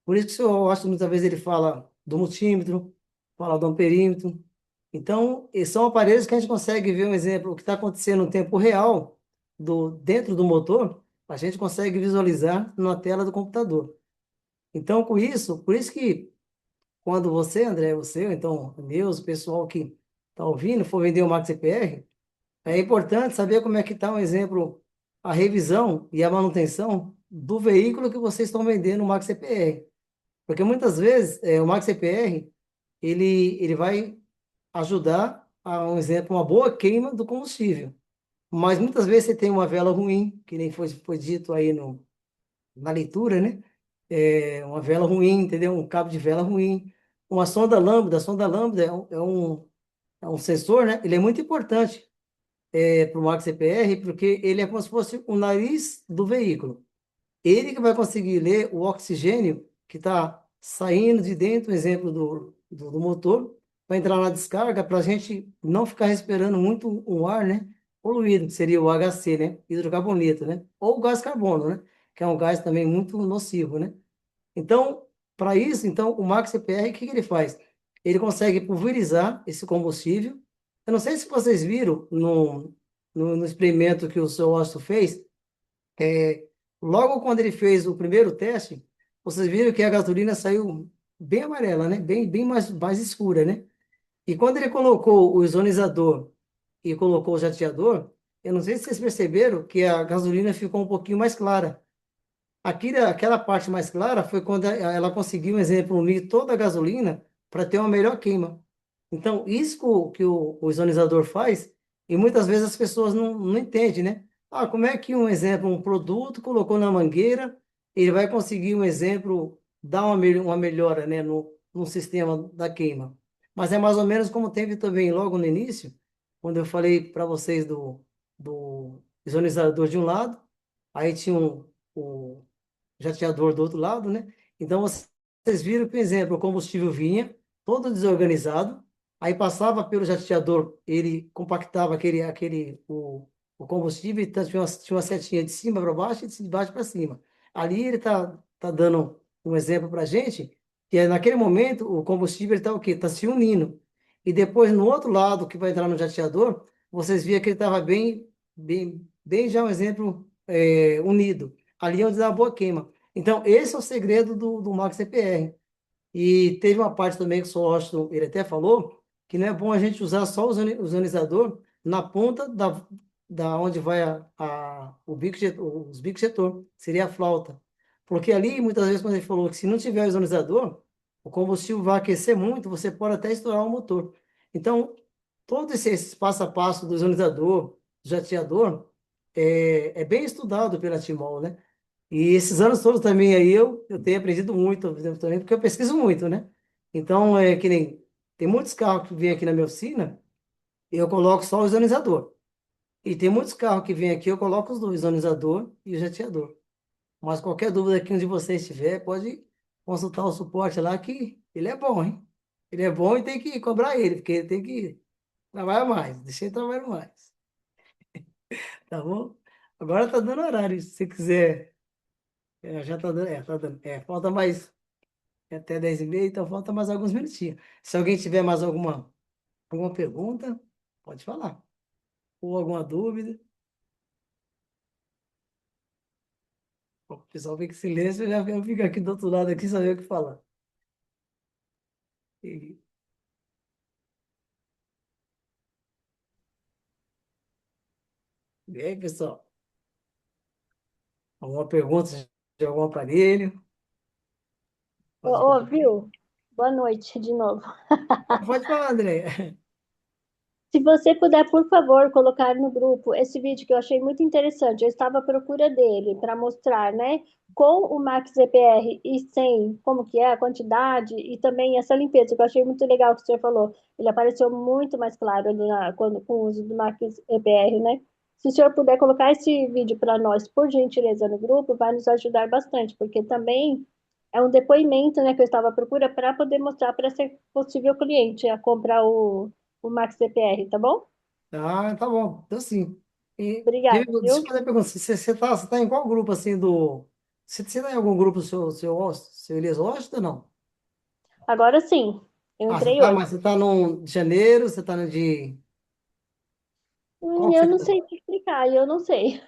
Speaker 1: Por isso que eu acho que muitas vezes ele fala do multímetro, fala do amperímetro. Então, esses são aparelhos que a gente consegue ver um exemplo, o que está acontecendo no tempo real dentro do motor, a gente consegue visualizar na tela do computador. Então, com isso, por isso que quando você, André, você, ou então meus, o pessoal que está ouvindo, for vender o Max CPR, é importante saber como é que está, um exemplo, a revisão e a manutenção do veículo que vocês estão vendendo no Max CPR. Porque muitas vezes o Max CPR ele vai ajudar a, um exemplo, uma boa queima do combustível. Mas muitas vezes você tem uma vela ruim, que nem foi dito aí no, na leitura, né? Uma vela ruim, entendeu? Um cabo de vela ruim. Uma sonda lambda, a sonda lambda é um sensor, né? Ele é muito importante para o Max CPR, porque ele é como se fosse o nariz do veículo. Ele que vai conseguir ler o oxigênio que está saindo de dentro, exemplo, do motor, para entrar na descarga, para a gente não ficar respirando muito um ar, né? Poluído, que seria o HC, né? Hidrocarboneto, né? Ou o gás carbono, né? Que é um gás também muito nocivo, né? Então, para isso, então, o Max CPR, o que que ele faz? Ele consegue pulverizar esse combustível. Eu não sei se vocês viram no experimento que o seu Austin fez, logo quando ele fez o primeiro teste, vocês viram que a gasolina saiu bem amarela, né? Bem mais escura, né? E quando ele colocou o ozonizador e colocou o jateador, eu não sei se vocês perceberam que a gasolina ficou um pouquinho mais clara. Aquela parte mais clara foi quando ela conseguiu, um exemplo, unir toda a gasolina para ter uma melhor queima. Então, isso que o ozonizador faz, e muitas vezes as pessoas não entendem, né? Ah, como é que um exemplo, um produto colocou na mangueira, ele vai conseguir, um exemplo, dar uma melhora, né, no sistema da queima. Mas é mais ou menos como teve também logo no início, quando eu falei para vocês do ozonizador de um lado, aí tinha o jateador do outro lado, né? Então vocês viram que, por exemplo, o combustível vinha todo desorganizado, aí passava pelo jateador, ele compactava o combustível, então tinha uma setinha de cima para baixo e de baixo para cima. Ali ele tá dando um exemplo para a gente, que é naquele momento o combustível está o quê? Está se unindo. E depois no outro lado que vai entrar no jateador, vocês viram que ele estava bem já um exemplo unido. Ali é onde dá uma boa queima. Então, esse é o segredo do Max CPR. E teve uma parte também que o Sr. ele até falou, que não é bom a gente usar só o ozonizador na ponta da onde vai o bico, os bicos ejetor, seria a flauta. Porque ali, muitas vezes, quando ele falou que se não tiver ozonizador, o combustível vai aquecer muito, você pode até estourar o motor. Então, todo esse passo a passo do ozonizador, do jateador, é bem estudado pela Timol, né? E esses anos todos também aí eu tenho aprendido muito também, porque eu pesquiso muito, né? Então, é que nem tem muitos carros que vêm aqui na minha oficina, eu coloco só o ozonizador. E tem muitos carros que vêm aqui, eu coloco os dois, o ozonizador e o jateador. Mas qualquer dúvida que um de vocês tiver, pode consultar o suporte lá, que ele é bom, hein? Ele é bom e tem que cobrar ele, porque ele tem que trabalhar mais, deixa ele trabalhar mais, tá bom? Agora tá dando horário, se você quiser, já tá dando, tá dando, falta mais até 10h30, então falta mais alguns minutinhos. Se alguém tiver mais alguma pergunta, pode falar. Ou alguma dúvida. O pessoal fica em silêncio, eu fico aqui do outro lado aqui, saber o que falar. E, e aí, pessoal? Alguma pergunta de algum aparelho? Pode falar.
Speaker 10: Viu? Boa noite de novo.
Speaker 1: Pode falar, André.
Speaker 10: Se você puder, por favor, colocar no grupo esse vídeo que eu achei muito interessante. Eu estava à procura dele para mostrar, né, com o Max EPR e sem, como que é a quantidade e também essa limpeza, que eu achei muito legal que o senhor falou. Ele apareceu muito mais claro ali quando, com o uso do Max EPR, né? Se o senhor puder colocar esse vídeo para nós, por gentileza, no grupo, vai nos ajudar bastante, porque também é um depoimento, né, que eu estava à procura para poder mostrar para esse possível cliente a comprar o Max CPR, tá bom?
Speaker 1: Ah, tá bom. Então, sim. E
Speaker 10: Obrigada,
Speaker 1: deixa eu
Speaker 10: viu?
Speaker 1: fazer uma pergunta. Você tá em qual grupo, assim, do... Você tá em algum grupo, seu Elias Washington ou não?
Speaker 10: Agora sim, eu
Speaker 1: Ah,
Speaker 10: entrei hoje.
Speaker 1: mas você tá no de janeiro, você tá no de... Qual que
Speaker 10: Eu
Speaker 1: você
Speaker 10: não
Speaker 1: tá?
Speaker 10: sei te explicar, eu não sei.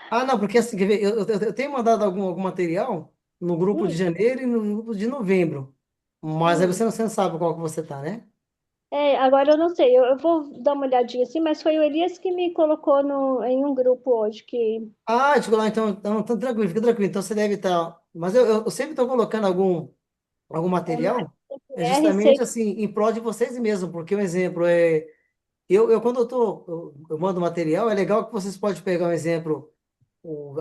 Speaker 1: Ah, não, porque assim, quer ver, eu tenho mandado algum material no grupo de
Speaker 10: Hum,
Speaker 1: janeiro e no grupo de novembro. Mas aí
Speaker 10: hum.
Speaker 1: você não sabe qual que você tá, né?
Speaker 10: Agora eu não sei, eu vou dar uma olhadinha assim, mas foi o Elias que me colocou em um grupo hoje que
Speaker 1: Ah, tipo, então tranquilo, fica tranquilo. Então você deve estar. Mas eu sempre estou colocando algum
Speaker 10: é Max
Speaker 1: material, é
Speaker 10: CPR
Speaker 1: justamente
Speaker 10: 6.
Speaker 1: assim, em prol de vocês mesmos, porque um exemplo é. Quando eu mando material, é legal que vocês podem pegar um exemplo,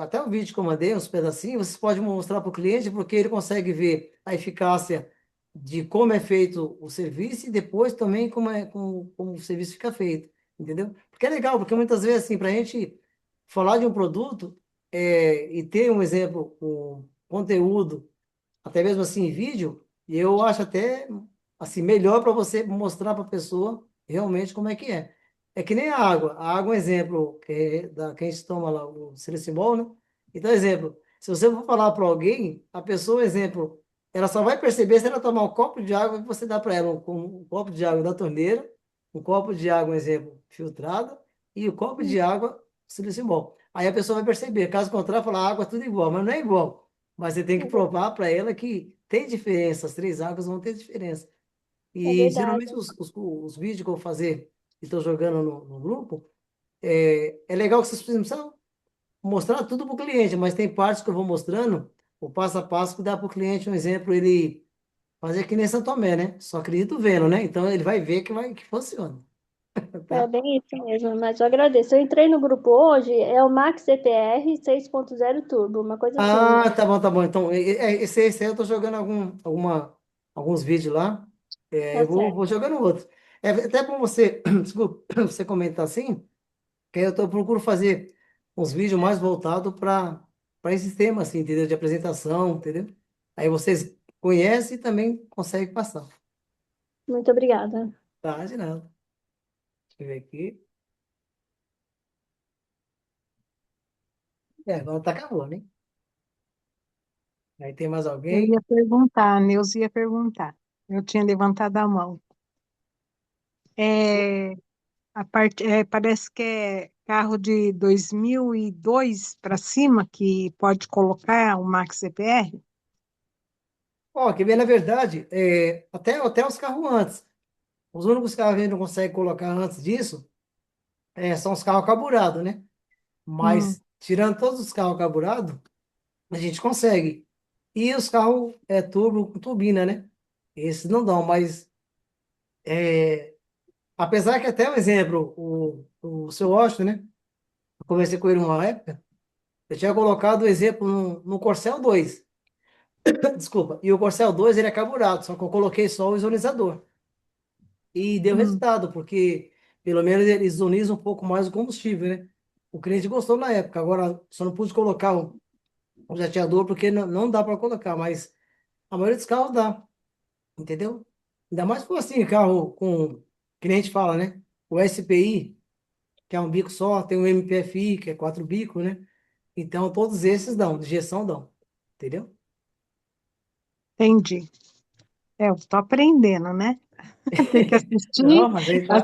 Speaker 1: até o vídeo que eu mandei, uns pedacinhos, vocês podem mostrar para o cliente, porque ele consegue ver a eficácia de como é feito o serviço e depois também como o serviço fica feito, entendeu? Porque é legal, porque muitas vezes, assim, para a gente falar de um produto e ter um exemplo, um conteúdo até mesmo assim em vídeo, eu acho até assim melhor para você mostrar para a pessoa realmente como é que é. É que nem a água. A água é um exemplo que a gente toma lá, o Silicimol, né? Então, exemplo, se você for falar para alguém, a pessoa, exemplo, ela só vai perceber se ela tomar um copo de água que você dá para ela, um copo de água da torneira, um copo de água, um exemplo, filtrada, e o copo de água Silicimol. Aí a pessoa vai perceber, caso contrário, falar água é tudo igual, mas não é igual. Mas você tem que provar para ela que tem diferença, as três águas vão ter diferença.
Speaker 10: É
Speaker 1: E
Speaker 10: verdade.
Speaker 1: geralmente os vídeos que eu vou fazer e estou jogando no grupo, é legal que vocês precisam mostrar tudo para o cliente, mas tem partes que eu vou mostrando, o passo a passo que dá para o cliente, um exemplo, ele fazer que nem São Tomé, né? Só acredito vendo, né? Então ele vai ver que funciona,
Speaker 10: É
Speaker 1: tá?
Speaker 10: bem isso mesmo, mas eu agradeço. Eu entrei no grupo hoje, é o Max CPR 6.0 Turbo, uma coisa assim.
Speaker 1: Ah, tá bom, tá bom. Então, esse aí eu tô jogando alguns vídeos lá.
Speaker 10: Tá
Speaker 1: Eu
Speaker 10: certo.
Speaker 1: vou jogando outro. É até para você, desculpa, você comentar assim, que aí procuro fazer uns vídeos mais voltados para esses temas, assim, entendeu? De apresentação, entendeu? Aí vocês conhecem e também conseguem passar.
Speaker 10: Muito obrigada.
Speaker 1: Tá, de nada. Deixa eu ver aqui. Agora tá acabando, né? Aí tem mais
Speaker 11: Eu
Speaker 1: alguém?
Speaker 11: ia perguntar, a Neuza ia perguntar. Eu tinha levantado a mão. É, parece que é carro de 2002 para cima que pode colocar o Max CPR.
Speaker 1: Ó, que bem, na verdade, até os carros antes. Os únicos carros que a gente não consegue colocar antes disso são os carros carburados, né?
Speaker 11: Hum,
Speaker 1: Mas, tirando todos os carros carburados, a gente consegue. E os carros turbo com turbina, né? Esses não dão, mas apesar que até um exemplo, o seu Washington, né? Eu conversei com ele uma época, eu tinha colocado o exemplo no Corcel 2. Desculpa. E o Corcel 2 ele é carburado, só que eu coloquei só o isonizador. E deu
Speaker 11: hum,
Speaker 1: resultado, porque pelo menos eles isonizam um pouco mais o combustível, né? O cliente gostou na época, agora só não pude colocar o jateador porque não dá para colocar, mas a maioria dos carros dá, entendeu? Ainda mais se for assim, carro que nem a gente fala, né? O SPI, que é um bico só, tem o MPFI, que é quatro bicos, né? Então todos esses dão, de injeção dão, entendeu?
Speaker 11: entendi. Eu estou aprendendo, né? Tem que
Speaker 1: Não, mas aí tá.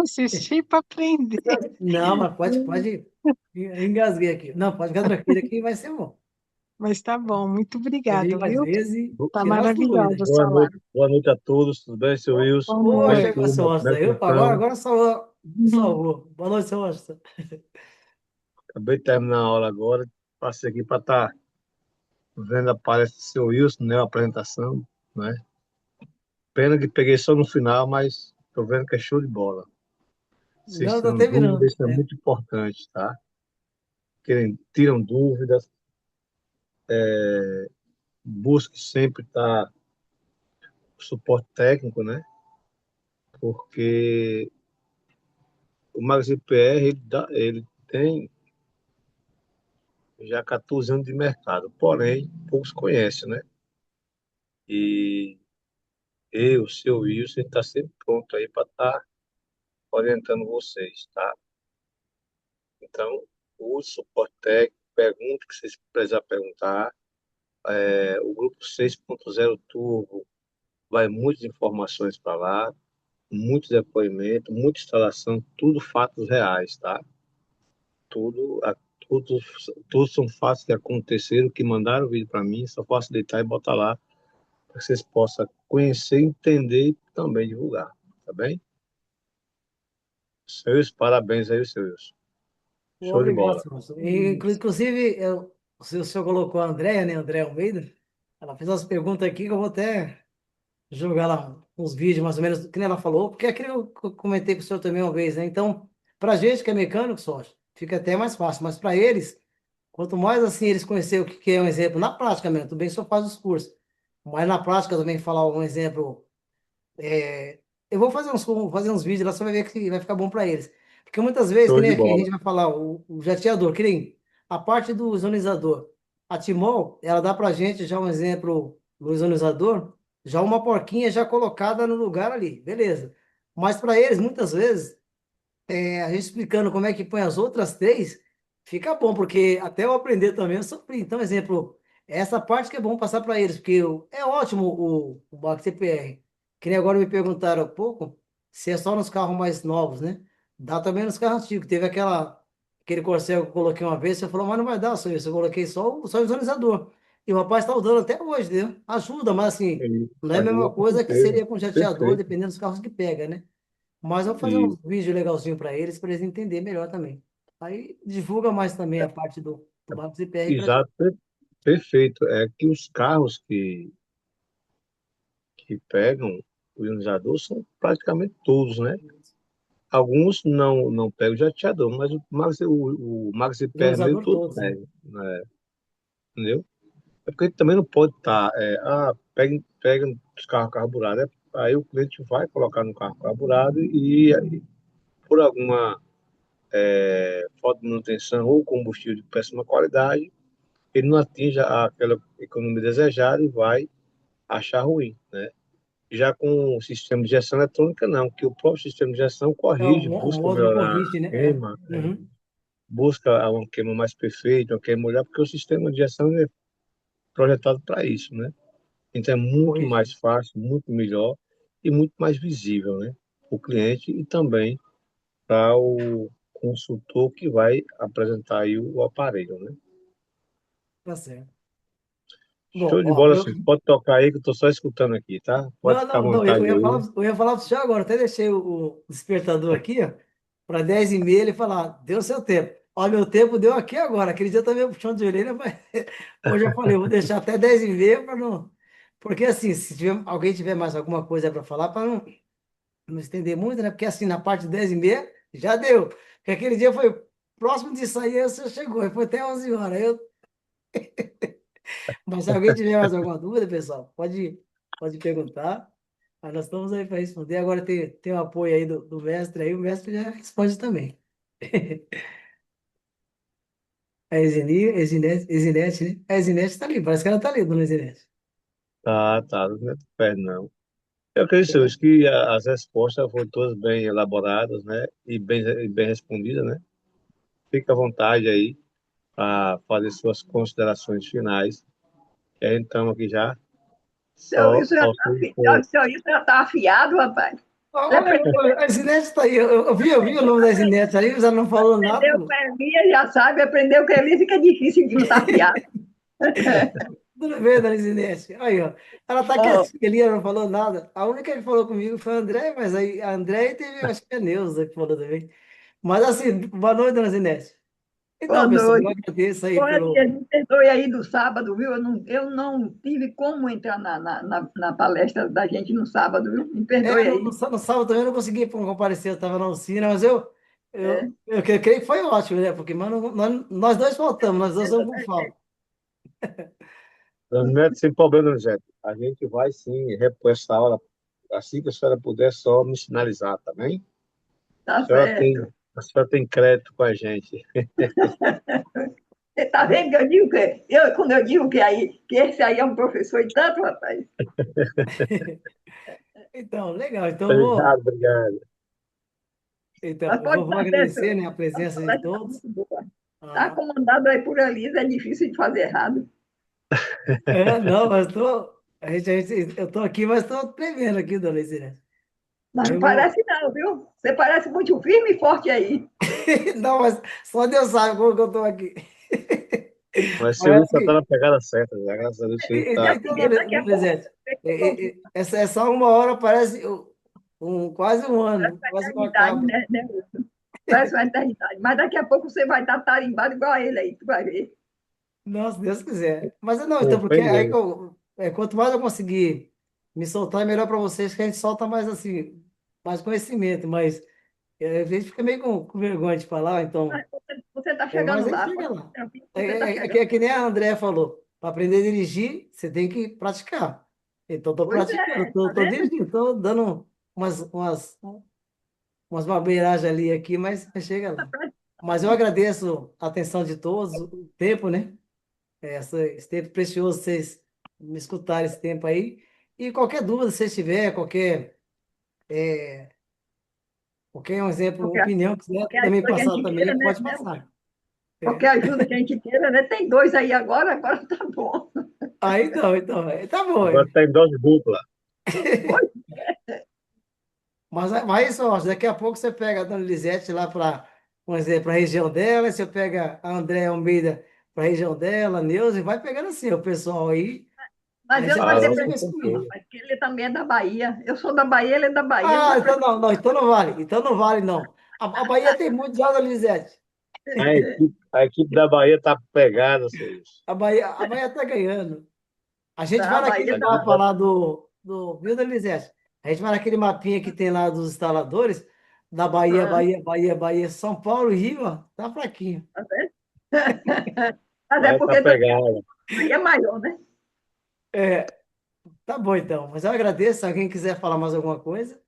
Speaker 11: assistir para aprender.
Speaker 1: Não, mas pode. Engasguei aqui. Não, pode ficar tranquilo que vai ser bom.
Speaker 11: Mas tá bom, muito
Speaker 1: Pode ir
Speaker 11: obrigada,
Speaker 1: mais
Speaker 11: viu?
Speaker 1: vezes e
Speaker 11: Tá
Speaker 1: tirar as
Speaker 11: maravilhosa
Speaker 1: dúvidas.
Speaker 11: a sua live.
Speaker 5: Boa noite a todos, tudo bem, seu Wilson?
Speaker 11: Boa
Speaker 5: Tudo bem,
Speaker 1: Poxa,
Speaker 11: noite.
Speaker 1: seu
Speaker 5: turma? Como é
Speaker 1: Washington,
Speaker 5: que estão?
Speaker 1: agora salvou. Boa noite, seu Washington.
Speaker 5: Acabei de terminar a aula agora, passei aqui para estar vendo a palestra do seu Wilson, né, a apresentação, né? Pena que peguei só no final, mas tô vendo que é show de bola. Vocês
Speaker 1: Não, tá
Speaker 5: tiram dúvidas,
Speaker 1: terminando.
Speaker 5: isso é muito importante, tá? Tiram dúvidas, busque sempre estar suporte técnico, né? Porque o Max PR, ele tem já 14 anos de mercado, porém, poucos conhecem, né? E eu, o seu Wilson, está sempre pronto aí para estar orientando vocês, tá? Então, use suporte técnico, pergunte o que vocês precisar perguntar. O grupo 6.0 Turbo vai muitas informações para lá, muitos depoimentos, muita instalação, tudo fatos reais, tá? Tudo, tudo, tudo são fatos que aconteceram, que mandaram o vídeo para mim, só posso deitar e botar lá para que vocês possam conhecer, entender e também divulgar, tá bem? Seus parabéns aí, seus. Show de
Speaker 1: Obrigado,
Speaker 5: bola.
Speaker 1: senhor. Inclusive, o senhor colocou a Andréia, né? Andréia Almeida. Ela fez umas perguntas aqui que eu vou até jogar lá uns vídeos, mais ou menos, que nem ela falou, porque é aquilo que eu comentei com o senhor também uma vez, né? Então, pra gente que é mecânico, só, fica até mais fácil, mas para eles, quanto mais assim eles conhecerem o que que é um exemplo, na prática mesmo, tudo bem, só faz os cursos, mas na prática também falar um exemplo. Eu vou fazer uns vídeos lá, você vai ver que vai ficar bom para eles. Porque muitas vezes, que
Speaker 5: Show
Speaker 1: nem
Speaker 5: de
Speaker 1: aqui, a
Speaker 5: bola.
Speaker 1: gente vai falar o jateador, que nem a parte do ionizador. A Timol, ela dá pra gente já um exemplo do ionizador, já uma porquinha já colocada no lugar ali, beleza. Mas para eles, muitas vezes, a gente explicando como é que põe as outras três, fica bom, porque até eu aprender também eu sofri. Então, exemplo, essa parte que é bom passar para eles, porque é ótimo o Max CPR. Que nem agora me perguntaram há pouco se é só nos carros mais novos, né? Dá também nos carros antigos. Teve aquele Corcel que eu coloquei uma vez, você falou, mas não vai dar só isso. Eu coloquei só o visualizador. E o rapaz está usando até hoje, entendeu? Ajuda, mas assim, não é a mesma
Speaker 5: Ajuda com
Speaker 1: coisa que
Speaker 5: certeza.
Speaker 1: seria com jateador,
Speaker 5: Perfeito.
Speaker 1: dependendo dos carros que pega, né? Mas eu vou fazer
Speaker 5: E
Speaker 1: uns vídeos legalzinhos para eles entenderem melhor também. Aí divulga mais também a parte do Marcos e PR para
Speaker 5: exato, perfeito. É que os carros que pegam o ionizador são praticamente todos, né? Alguns não pegam jateador, mas o Maxi
Speaker 1: o
Speaker 5: PR meio
Speaker 1: ionizador
Speaker 5: todo
Speaker 1: todos, né?
Speaker 5: pega, né? Entendeu? É porque também não pode estar, pega os carros carburados, aí o cliente vai colocar no carro carburado e por alguma falta de manutenção ou combustível de péssima qualidade, ele não atinge aquela economia desejada e vai achar ruim, né? Já com o sistema de gestão eletrônica, não, que o próprio sistema de gestão
Speaker 1: É, o,
Speaker 5: corrige,
Speaker 1: o
Speaker 5: busca
Speaker 1: módulo
Speaker 5: melhorar a
Speaker 1: corrige, né?
Speaker 5: queima,
Speaker 1: Uhum.
Speaker 5: busca uma queima mais perfeita, uma queima melhor, porque o sistema de gestão é projetado para isso, né? Então é muito
Speaker 1: Corrige.
Speaker 5: mais fácil, muito melhor e muito mais visível, né? O cliente e também para o consultor que vai apresentar aí o aparelho, né?
Speaker 1: Tá certo. Bom,
Speaker 5: Show de
Speaker 1: ó,
Speaker 5: bola, sim. Pode tocar aí que eu tô só escutando aqui, tá? Pode
Speaker 1: não,
Speaker 5: ficar à
Speaker 1: não, não, eu
Speaker 5: vontade
Speaker 1: ia falar,
Speaker 5: aí.
Speaker 1: eu ia falar para o senhor agora, até deixei o despertador aqui, ó, para 10h30 ele falar, deu seu tempo. Ó, meu tempo deu aqui agora, aquele dia também puxão de orelha, mas hoje eu falei, eu vou deixar até 10h30 para não. Porque assim, se alguém tiver mais alguma coisa para falar, para não estender muito, né? Porque assim, na parte de 10h30 já deu. Porque aquele dia foi próximo de sair, aí você chegou, aí foi até 11 horas. Mas se alguém tiver mais alguma dúvida, pessoal, pode perguntar. Mas nós estamos aí para responder. Agora tem o apoio aí do mestre aí, o mestre já responde também. A Ezinete, né? A Ezinete está ali, parece que ela está ali, dona Ezinete.
Speaker 5: Tá, não é pé, não. Eu acredito, senhores, que as respostas foram todas bem elaboradas, né? E bem respondidas, né? Fique à vontade aí para fazer suas considerações finais. E aí, então, aqui já,
Speaker 12: Seu
Speaker 5: só
Speaker 12: isso já
Speaker 5: ao
Speaker 12: tá,
Speaker 5: seu dispor.
Speaker 12: seu isso já tá afiado, rapaz. Ele
Speaker 1: Olha, a Ezinete está aí. Eu vi o nome da Ezinete aí, já não falou nada.
Speaker 12: aprendeu com a Elias, já sabe, aprendeu com a Elias, fica difícil de não estar afiado.
Speaker 1: Tudo bem, dona Ezinete. Aí, ó. Ela está
Speaker 12: Oh,
Speaker 1: quietinha ali, ela não falou nada. A única que falou comigo foi a André, mas aí a André teve, acho que a Neuza que falou também. Mas assim, boa noite, dona Ezinete. Então,
Speaker 12: Boa
Speaker 1: pessoal, eu
Speaker 12: noite.
Speaker 1: agradeço aí
Speaker 12: Olha,
Speaker 1: pelo.
Speaker 12: me perdoe aí do sábado, viu? Eu não tive como entrar na palestra da gente no sábado, viu? Me perdoe
Speaker 1: No,
Speaker 12: aí.
Speaker 1: no sábado também eu não consegui comparecer, eu estava na oficina, mas eu,
Speaker 12: É,
Speaker 1: eu, eu creio que foi ótimo, né? Porque, mano, nós dois faltamos, nós dois somos com falta.
Speaker 5: Dona Ivete, sem problema, Dona Ivete. A gente vai sim repor essa hora. Assim que a senhora puder, só me sinalizar, tá bem?
Speaker 12: tá certo.
Speaker 5: A senhora tem crédito com a gente.
Speaker 12: Você tá vendo que eu digo quando eu digo que esse aí é um professor e tanto, rapaz.
Speaker 1: Então, legal.
Speaker 5: Obrigado, obrigado.
Speaker 12: Mas
Speaker 1: Eu
Speaker 12: pode
Speaker 1: vou
Speaker 12: estar
Speaker 1: agradecer,
Speaker 12: certo.
Speaker 1: né, a
Speaker 12: A
Speaker 1: presença de
Speaker 12: palestra está
Speaker 1: todos.
Speaker 12: muito boa. Tá
Speaker 1: Ah,
Speaker 12: comandado aí por Elisa, é difícil de fazer errado.
Speaker 1: não, mas eu tô aqui, mas estou prevendo aqui, dona Isidete.
Speaker 12: Mas não
Speaker 1: Eu vou.
Speaker 12: parece não, viu? Você parece muito firme e forte aí.
Speaker 1: Não, mas só Deus sabe como que eu estou aqui.
Speaker 5: Mas
Speaker 1: Mas
Speaker 5: seu
Speaker 1: é
Speaker 5: Luiz tá
Speaker 1: assim,
Speaker 5: na pegada certa, já. Graças a Deus, seu Luiz tá.
Speaker 1: então,
Speaker 12: Daqui a
Speaker 1: dona
Speaker 12: pouco
Speaker 1: Isidete, essa 1 hora parece quase um ano,
Speaker 12: uma
Speaker 1: quase não
Speaker 12: eternidade,
Speaker 1: acaba.
Speaker 12: né? Parece uma eternidade. Mas daqui a pouco você vai estar tarimbado igual a ele aí, tu vai ver.
Speaker 1: Não, se Deus quiser. Mas não, então,
Speaker 5: Com
Speaker 1: porque
Speaker 5: fé em
Speaker 1: aí que
Speaker 5: Deus.
Speaker 1: quanto mais eu conseguir me soltar, é melhor para vocês, que a gente solta mais assim, mais conhecimento, mas a gente fica meio com vergonha de falar, então.
Speaker 12: Mas você está
Speaker 1: Mas
Speaker 12: chegando
Speaker 1: aí
Speaker 12: lá,
Speaker 1: chega
Speaker 12: pode
Speaker 1: lá.
Speaker 12: ficar tranquilo, você está
Speaker 1: É
Speaker 12: chegando.
Speaker 1: que nem a Andrea falou, para aprender a dirigir, você tem que praticar. Então, estou
Speaker 12: Pois
Speaker 1: praticando,
Speaker 12: é, tá
Speaker 1: estou
Speaker 12: vendo?
Speaker 1: dirigindo, estou dando umas barbeiragens ali aqui, mas chega
Speaker 12: Tá
Speaker 1: lá.
Speaker 12: pra-
Speaker 1: Mas eu agradeço a atenção de todos, o tempo, né? Esse tempo precioso, vocês me escutarem esse tempo aí. E qualquer dúvida, se vocês tiverem, qualquer um exemplo,
Speaker 12: Qualquer,
Speaker 1: opinião, que quiser
Speaker 12: qualquer
Speaker 1: também
Speaker 12: ajuda que a
Speaker 1: passar
Speaker 12: gente queira,
Speaker 1: também,
Speaker 12: né?
Speaker 1: pode passar.
Speaker 12: Qualquer
Speaker 1: É.
Speaker 12: ajuda que a gente queira, né? Tem dois aí agora tá bom.
Speaker 1: Então, tá bom.
Speaker 5: Agora tá em dose dupla.
Speaker 12: Pois,
Speaker 1: Mas isso, ó, daqui a pouco você pega a dona Lisete lá para, vamos dizer, para a região dela, você pega a Andréa Almeida para a região dela, a Neuza, e vai pegando assim, o pessoal aí,
Speaker 12: mas
Speaker 1: aí
Speaker 12: eu
Speaker 1: você
Speaker 12: não
Speaker 1: vai
Speaker 12: vou
Speaker 5: Ah,
Speaker 12: ter
Speaker 5: não,
Speaker 1: sempre
Speaker 5: com
Speaker 1: ver
Speaker 12: preocupação,
Speaker 1: comigo.
Speaker 5: certeza.
Speaker 12: rapaz, porque ele também é da Bahia. Eu sou da Bahia, ele é da Bahia, não
Speaker 1: Ah,
Speaker 12: vai
Speaker 1: então
Speaker 12: preocupar.
Speaker 1: não, então não vale. Então não vale, não. A Bahia tem muito de dona Lisete.
Speaker 5: A equipe da Bahia tá pegada, seu Luiz.
Speaker 1: A Bahia tá ganhando. A gente
Speaker 12: Tá,
Speaker 1: vai
Speaker 12: a Bahia
Speaker 1: naquele
Speaker 12: tá.
Speaker 1: mapa lá viu, dona Lisete? A gente vai naquele mapinha que tem lá dos instaladores, da Bahia,
Speaker 12: Ah,
Speaker 1: Bahia, Bahia, Bahia, São Paulo e Rio, ó, tá fraquinho.
Speaker 12: tá vendo? Mas é
Speaker 5: Bahia tá
Speaker 12: porque também
Speaker 5: pegada.
Speaker 12: a Bahia é maior, né?
Speaker 1: É, tá bom então. Mas eu agradeço. Se alguém quiser falar mais alguma coisa,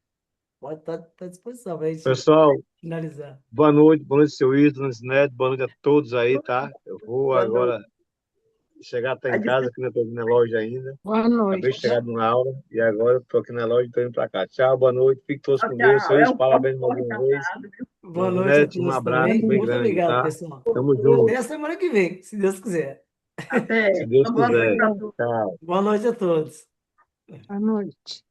Speaker 1: pode estar à disposição para a gente
Speaker 5: Pessoal,
Speaker 1: finalizar.
Speaker 5: boa noite, seu Luiz, dona Zinete, boa noite a todos aí, tá? Eu vou
Speaker 12: Boa noite.
Speaker 5: agora chegar até
Speaker 12: A
Speaker 5: em casa, que não estou aqui na loja ainda.
Speaker 11: Boa
Speaker 5: Acabei de
Speaker 11: noite.
Speaker 5: chegar numa aula e agora estou aqui na loja e estou indo para cá. Tchau, boa noite, fiquem todos com Deus. Seu
Speaker 12: tchau. É
Speaker 5: Luiz,
Speaker 12: um
Speaker 5: parabéns mais
Speaker 12: corre
Speaker 5: uma vez.
Speaker 12: danado, viu?
Speaker 1: Boa
Speaker 5: Dona
Speaker 1: noite a
Speaker 5: Zinete, um
Speaker 1: todos
Speaker 5: abraço
Speaker 1: também.
Speaker 5: bem
Speaker 1: Muito
Speaker 5: grande,
Speaker 1: obrigado,
Speaker 5: tá?
Speaker 1: pessoal.
Speaker 5: Tamo
Speaker 1: Até
Speaker 5: junto,
Speaker 1: a semana que vem, se Deus quiser.
Speaker 12: Até.
Speaker 5: se Deus
Speaker 12: Uma boa noite
Speaker 5: quiser.
Speaker 12: para todos.
Speaker 5: Tchau.
Speaker 1: Boa noite a todos.
Speaker 11: Boa noite.